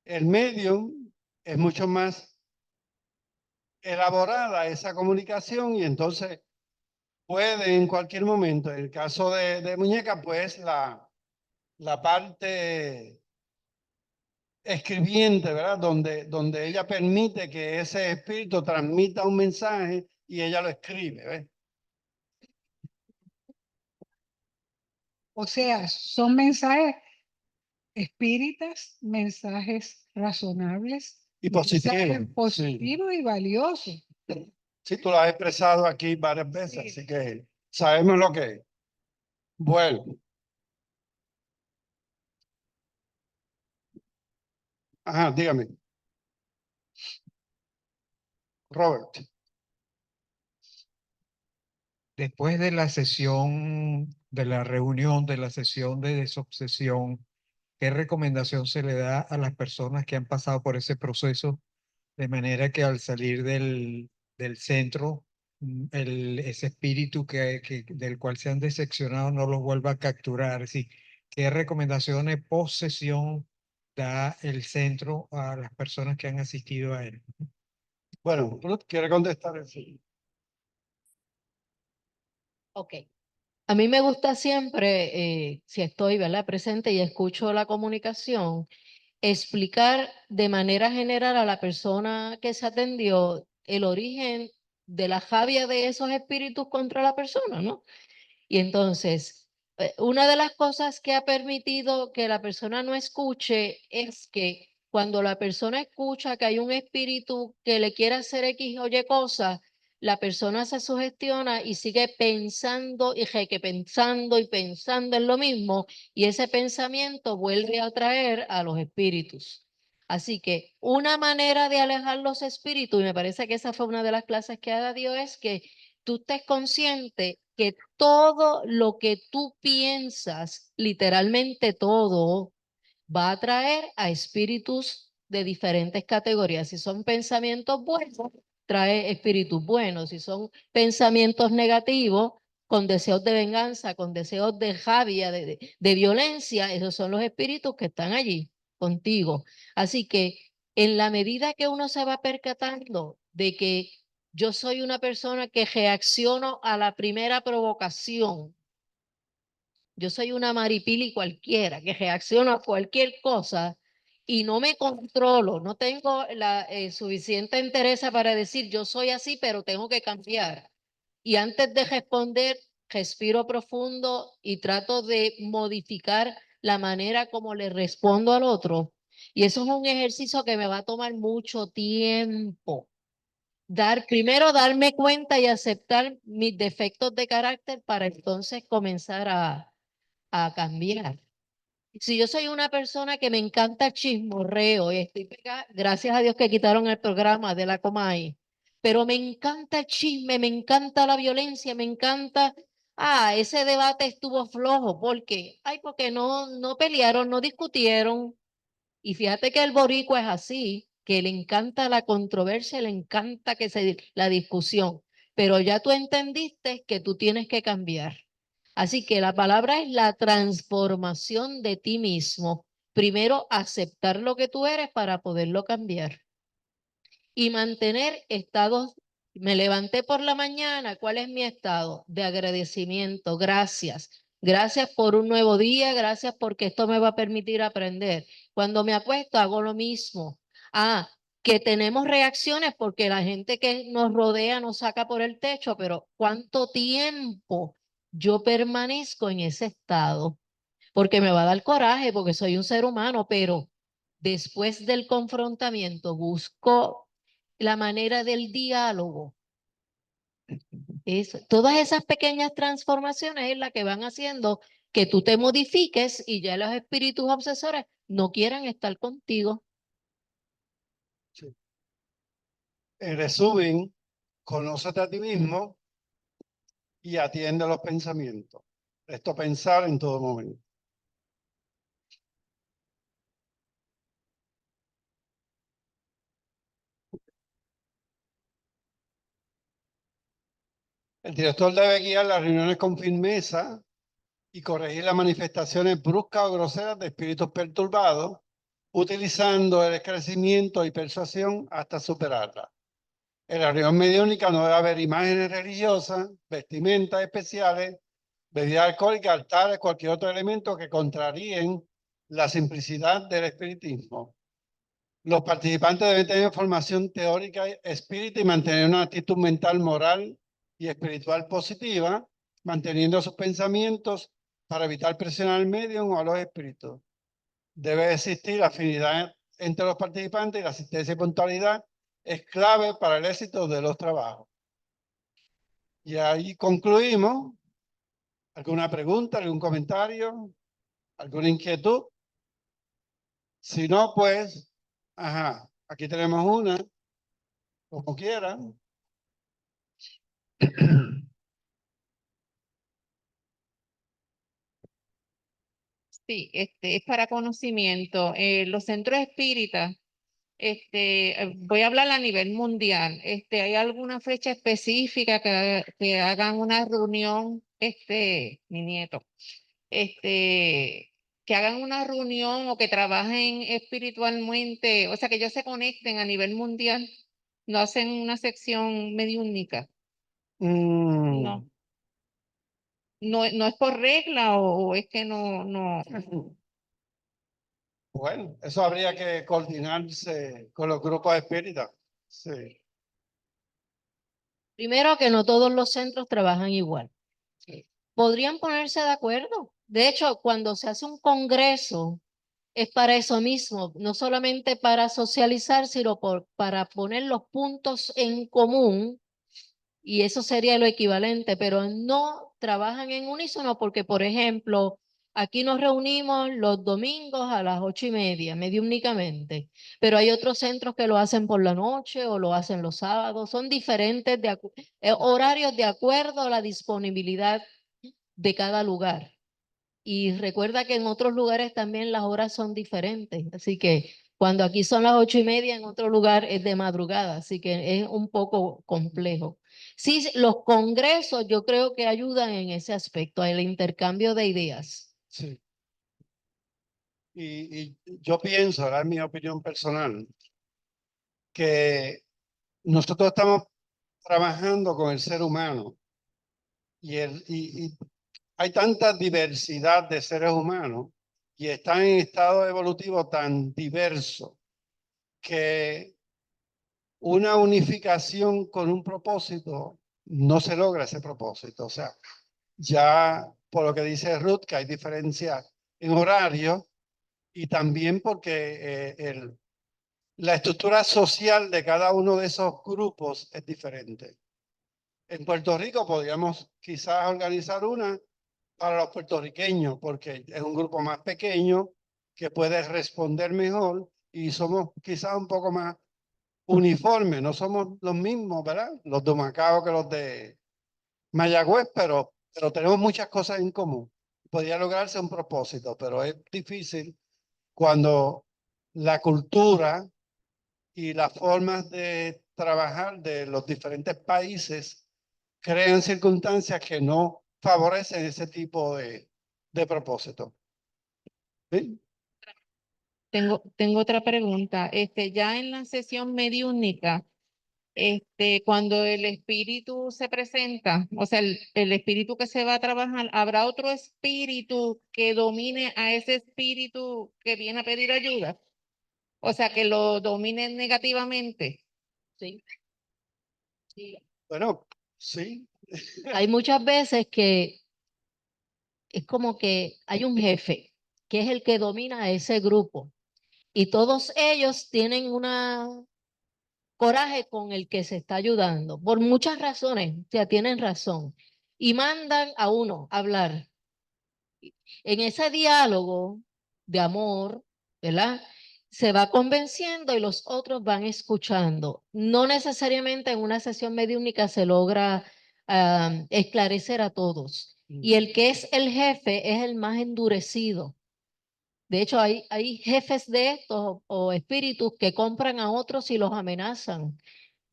El medium es mucho más elaborada esa comunicación y entonces puede en cualquier momento, en el caso de Muñeca, pues la parte escribiente, ¿verdad? Donde ella permite que ese espíritu transmita un mensaje y ella lo escribe, ¿ves? O sea, son mensajes espíritas, mensajes razonables, Y mensajes positivo. positivos y valiosos. Sí, tú lo has expresado aquí varias veces, Sí. así que sabemos lo que es. Bueno. Ajá, dígame. Robert. Después de la sesión, de la reunión, de la sesión de desobsesión, ¿qué recomendación se le da a las personas que han pasado por ese proceso de manera que al salir del centro, ese espíritu del cual se han decepcionado no los vuelva a capturar? Sí. ¿Qué recomendaciones post sesión da el centro a las personas que han asistido a él? Bueno, Ruth, ¿quiere contestar eso? Ok. A mí me gusta siempre, si estoy, ¿verdad?, presente y escucho la comunicación, explicar de manera general a la persona que se atendió el origen de la javia de esos espíritus contra la persona, ¿no? Y entonces, una de las cosas que ha permitido que la persona no escuche es que cuando la persona escucha que hay un espíritu que le quiere hacer X o Y cosa, la persona se sugestiona y sigue pensando y que pensando y pensando en lo mismo, y ese pensamiento vuelve a atraer a los espíritus. Así que una manera de alejar los espíritus, y me parece que esa fue una de las clases que Ada dio, es que tú estés consciente que todo lo que tú piensas, literalmente todo, va a atraer a espíritus de diferentes categorías. Si son pensamientos buenos, trae espíritus buenos. Si son pensamientos negativos, con deseos de venganza, con deseos de rabia, de violencia, esos son los espíritus que están allí contigo. Así que en la medida que uno se va percatando de que yo soy una persona que reacciono a la primera provocación, yo soy una maripili cualquiera que reacciono a cualquier cosa y no me controlo, no tengo la suficiente entereza para decir yo soy así, pero tengo que cambiar. Y antes de responder, respiro profundo y trato de modificar la manera como le respondo al otro. Y eso es un ejercicio que me va a tomar mucho tiempo. Primero darme cuenta y aceptar mis defectos de carácter para entonces comenzar a cambiar. Si yo soy una persona que me encanta el chismorreo y estoy pegada, gracias a Dios que quitaron el programa de la Comay, pero me encanta el chisme, me encanta la violencia, me encanta, ese debate estuvo flojo, ¿por qué? Ay, porque no pelearon, no discutieron. Y fíjate que el boricua es así, que le encanta la controversia, le encanta la discusión, pero ya tú entendiste que tú tienes que cambiar. Así que la palabra es la transformación de ti mismo. Primero, aceptar lo que tú eres para poderlo cambiar. Y mantener estados. Me levanté por la mañana, ¿cuál es mi estado? De agradecimiento, gracias. Gracias por un nuevo día, gracias porque esto me va a permitir aprender. Cuando me acuesto hago lo mismo. Que tenemos reacciones porque la gente que nos rodea nos saca por el techo, pero ¿cuánto tiempo yo permanezco en ese estado? Porque me va a dar coraje, porque soy un ser humano, pero después del confrontamiento busco la manera del diálogo. Todas esas pequeñas transformaciones es la que van haciendo que tú te modifiques y ya los espíritus obsesores no quieran estar contigo. En resumen, conócete a ti mismo y atiende a los pensamientos. Esto pensar en todo momento. El director debe guiar las reuniones con firmeza y corregir las manifestaciones bruscas o groseras de espíritus perturbados, utilizando el esclarecimiento y persuasión hasta superarla. En la reunión mediúnica no debe haber imágenes religiosas, vestimentas especiales, bebidas alcohólicas, altares, cualquier otro elemento que contraríen la simplicidad del espiritismo. Los participantes deben tener formación teórica espírita y mantener una actitud mental, moral y espiritual positiva, manteniendo sus pensamientos para evitar presionar al medio o a los espíritus. Debe existir afinidad entre los participantes y la asistencia y puntualidad es clave para el éxito de los trabajos. Y ahí concluimos. ¿Alguna pregunta, algún comentario, alguna inquietud? Si no, pues, aquí tenemos una, como quieran. Sí, es para conocimiento. Los centros espíritas, voy a hablar a nivel mundial. ¿Hay alguna fecha específica que hagan una reunión, mi nieto, que hagan una reunión o que trabajen espiritualmente, o sea, que ellos se conecten a nivel mundial? ¿No hacen una sección mediúnica? No. No es por regla o es que no. Bueno, eso habría que coordinarse con los grupos espíritas. Sí. Primero, que no todos los centros trabajan igual. Podrían ponerse de acuerdo. De hecho, cuando se hace un congreso, es para eso mismo, no solamente para socializar, sino para poner los puntos en común, y eso sería lo equivalente, pero no trabajan en unísono porque, por ejemplo, aquí nos reunimos los domingos a las 8:30, mediúmnicamente, pero hay otros centros que lo hacen por la noche o lo hacen los sábados, son diferentes horarios de acuerdo a la disponibilidad de cada lugar. Y recuerda que en otros lugares también las horas son diferentes, así que cuando aquí son las 8:30, en otro lugar es de madrugada, así que es un poco complejo. Sí, los congresos yo creo que ayudan en ese aspecto, el intercambio de ideas. Sí. Y yo pienso, ahora es mi opinión personal, que nosotros estamos trabajando con el ser humano y hay tanta diversidad de seres humanos y están en estado evolutivo tan diverso que una unificación con un propósito no se logra ese propósito. O sea, ya por lo que dice Ruth, que hay diferencias en horario y también porque la estructura social de cada uno de esos grupos es diferente. En Puerto Rico podríamos quizás organizar una para los puertorriqueños, porque es un grupo más pequeño que puede responder mejor y somos quizás un poco más uniformes, no somos los mismos, ¿verdad? Los de Macao que los de Mayagüez, pero tenemos muchas cosas en común. Podría lograrse un propósito, pero es difícil cuando la cultura y las formas de trabajar de los diferentes países crean circunstancias que no favorecen ese tipo de propósito. ¿Sí? Tengo otra pregunta. Ya en la sesión mediúnica, cuando el espíritu se presenta, o sea, el espíritu que se va a trabajar, ¿habrá otro espíritu que domine a ese espíritu que viene a pedir ayuda? O sea, que lo domine negativamente. Sí. Sí. Bueno, sí. Hay muchas veces que es como que hay un jefe que es el que domina a ese grupo y todos ellos tienen una coraje con el que se está ayudando por muchas razones, o sea, tienen razón y mandan a uno a hablar. En ese diálogo de amor, ¿verdad? Se va convenciendo y los otros van escuchando. No necesariamente en una sesión mediúnica se logra esclarecer a todos. Y el que es el jefe es el más endurecido. De hecho, hay jefes de estos o espíritus que compran a otros y los amenazan.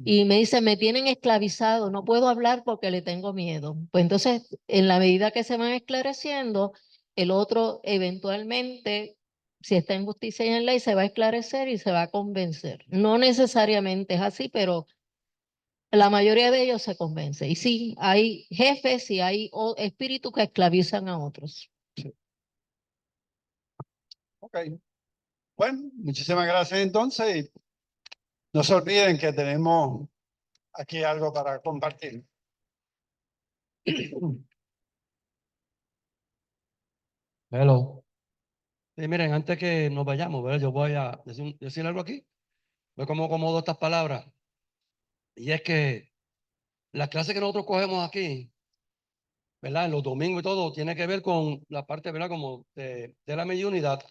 Y me dicen, me tienen esclavizado, no puedo hablar porque le tengo miedo. Pues entonces, en la medida que se van esclareciendo, el otro eventualmente, si está en justicia y en ley, se va a esclarecer y se va a convencer. No necesariamente es así, pero la mayoría de ellos se convence. Y sí, hay jefes y hay espíritus que esclavizan a otros. Ok. Bueno, muchísimas gracias entonces. No se olviden que tenemos aquí algo para compartir. Hello. Sí, miren, antes que nos vayamos, ¿verdad? Yo voy a decir algo aquí. Ve cómo acomodo estas palabras. Y es que la clase que nosotros cogemos aquí, ¿verdad? En los domingos y todo, tiene que ver con la parte, ¿verdad? Como de la mediunidad.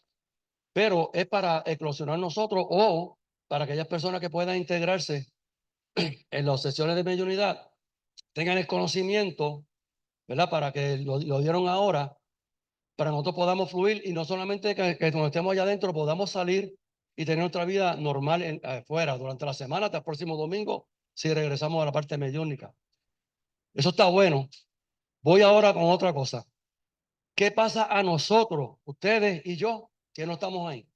Pero es para eclosionar nosotros o para aquellas personas que puedan integrarse en las sesiones de mediunidad, tengan el conocimiento, ¿verdad? Para que lo dieron ahora, para que nosotros podamos fluir y no solamente que cuando estemos allá adentro podamos salir y tener nuestra vida normal afuera durante la semana hasta el próximo domingo si regresamos a la parte mediúnica. Eso está bueno. Voy ahora con otra cosa. ¿Qué pasa a nosotros, ustedes y yo, que no estamos ahí?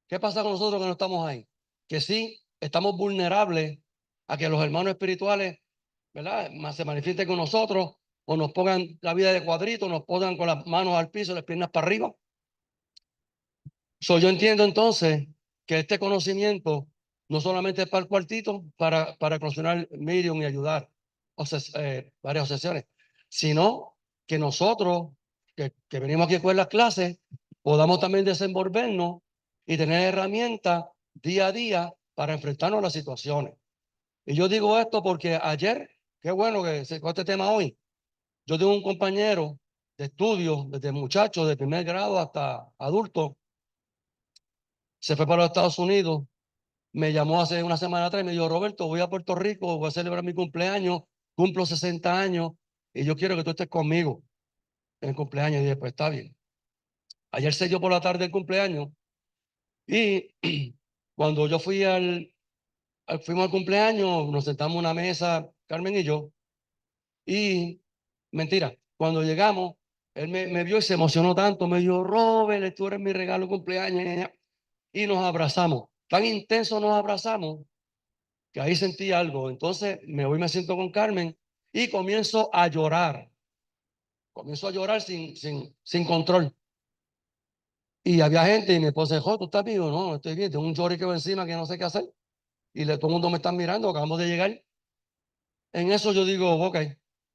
¿Qué pasa con nosotros que no estamos ahí? Que sí, estamos vulnerables a que los hermanos espirituales, ¿verdad? Se manifiesten con nosotros o nos pongan la vida de cuadrito, nos pongan con las manos al piso, las piernas para arriba. Yo entiendo entonces que este conocimiento no solamente es para el cuartito, para eclosionar medium y ayudar varias sesiones, sino que nosotros, que venimos aquí con las clases, podamos también desenvolvernos y tener herramientas día a día para enfrentarnos a las situaciones. Y yo digo esto porque ayer, qué bueno que se tocó este tema hoy, yo tengo un compañero de estudio, desde muchacho, de primer grado hasta adulto, se fue para los Estados Unidos, me llamó hace una semana atrás y me dijo, Roberto, voy a Puerto Rico, voy a celebrar mi cumpleaños, cumplo 60 años y yo quiero que tú estés conmigo en el cumpleaños. Y dije, pues está bien. Ayer se dio por la tarde el cumpleaños y cuando yo fuimos al cumpleaños, nos sentamos en una mesa, Carmen y yo, y mentira, cuando llegamos, él me vio y se emocionó tanto, me dijo, Robert, tú eres mi regalo de cumpleaños, y nos abrazamos. Tan intenso nos abrazamos que ahí sentí algo. Entonces me voy, me siento con Carmen y comienzo a llorar. Comienzo a llorar sin control. Y había gente y mi esposa dijo, ¿tú estás vivo? No, estoy bien. Tengo un lloriqueo encima que no sé qué hacer. Y todo el mundo me está mirando, acabamos de llegar. En eso yo digo, ok,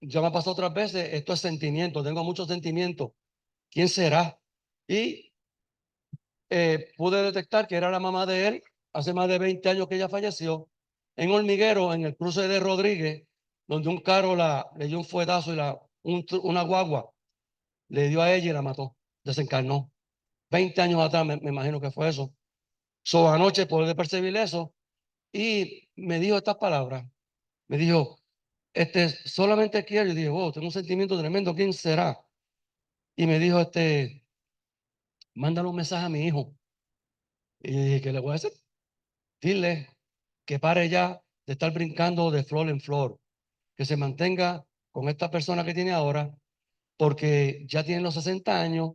ya me ha pasado otras veces, esto es sentimiento, tengo muchos sentimientos. ¿Quién será? Y pude detectar que era la mamá de él, hace más de 20 años que ella falleció, en Hormiguero, en el cruce de Rodríguez, donde un carro le dio un fuetazo y una guagua le dio a ella y la mató, desencarnó. 20 años atrás me imagino que fue eso. Anoche pude percibir eso y me dijo estas palabras. Me dijo, solamente quiero, y dije, wow, tengo un sentimiento tremendo, ¿quién será? Y me dijo, mándale un mensaje a mi hijo. Y dije, ¿qué le voy a hacer? Dile que pare ya de estar brincando de flor en flor, que se mantenga con esta persona que tiene ahora, porque ya tiene los 60 años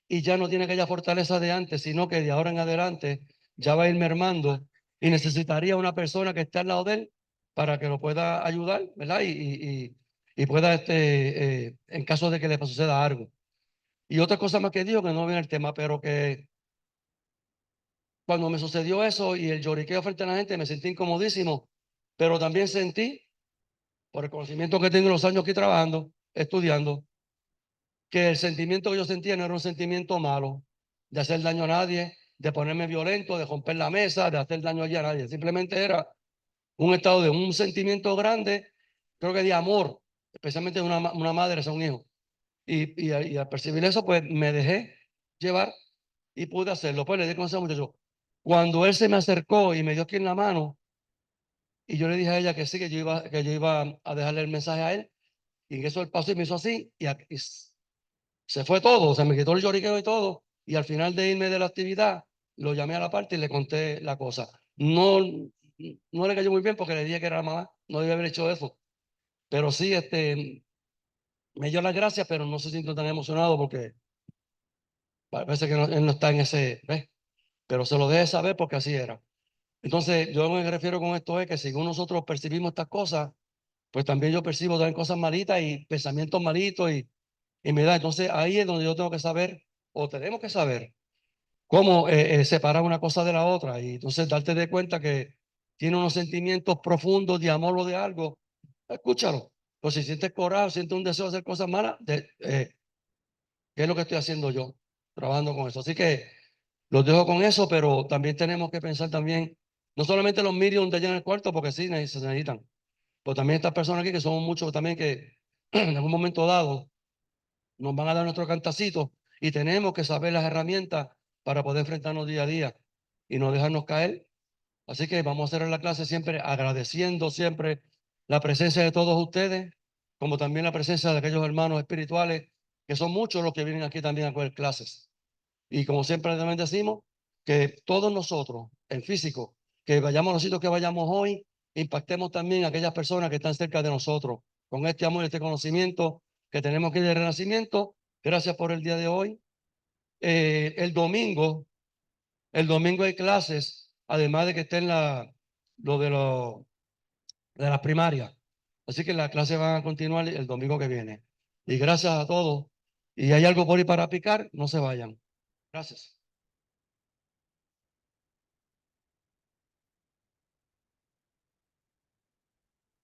y ya no tiene aquella fortaleza de antes, sino que de ahora en adelante ya va a ir mermando y necesitaría una persona que esté al lado de él para que lo pueda ayudar, ¿verdad? Y pueda, en caso de que le suceda algo. Y otra cosa más que digo, que no viene el tema, pero que cuando me sucedió eso y el lloriqueo frente a la gente, me sentí incomodísimo, pero también sentí, por el conocimiento que tengo en los años aquí trabajando, estudiando, que el sentimiento que yo sentía no era un sentimiento malo, de hacer daño a nadie, de ponerme violento, de romper la mesa, de hacer daño allí a nadie. Simplemente era un estado de un sentimiento grande, creo que de amor, especialmente de una madre hacia un hijo. Y al percibir eso, pues me dejé llevar y pude hacerlo. Pues le di consejo a muchacho. Cuando él se me acercó y me dio aquí en la mano, y yo le dije a ella que sí, que yo iba a dejarle el mensaje a él, y en eso él pasó y me hizo así, y se fue todo, se me quitó el lloriqueo y todo, y al final de irme de la actividad, lo llamé a la parte y le conté la cosa. No, no le cayó muy bien porque le dije que era la mamá, no debía haber hecho eso, pero sí, me dio las gracias, pero no se sintió tan emocionado porque parece que él no está en ese, ¿ves? Pero se lo dejé saber porque así era. Entonces, yo me refiero con esto es que según nosotros percibimos estas cosas, pues también yo percibo también cosas malitas y pensamientos malitos y me da. Entonces, ahí es donde yo tengo que saber, o tenemos que saber, cómo separar una cosa de la otra. Y entonces darte de cuenta que tiene unos sentimientos profundos de amor o de algo, escúchalo. Pues si sientes coraje, sientes un deseo de hacer cosas malas, ¿qué es lo que estoy haciendo yo? Trabajando con eso. Así que los dejo con eso, pero también tenemos que pensar también, no solamente los mediums de allá en el cuarto, porque sí se necesitan, pero también estas personas aquí, que somos muchos también que en algún momento dado nos van a dar nuestro cantacito y tenemos que saber las herramientas para poder enfrentarnos día a día y no dejarnos caer. Así que vamos a hacer la clase siempre agradeciendo siempre la presencia de todos ustedes, como también la presencia de aquellos hermanos espirituales, que son muchos los que vienen aquí también a coger clases. Y como siempre también decimos, que todos nosotros, en físico, que vayamos a los sitios que vayamos hoy, impactemos también a aquellas personas que están cerca de nosotros, con este amor y este conocimiento que tenemos aquí de renacimiento. Gracias por el día de hoy. El domingo hay clases, además de que estén de las primarias. Así que las clases van a continuar el domingo que viene. Y gracias a todos. Y hay algo por ahí para picar, no se vayan. Gracias.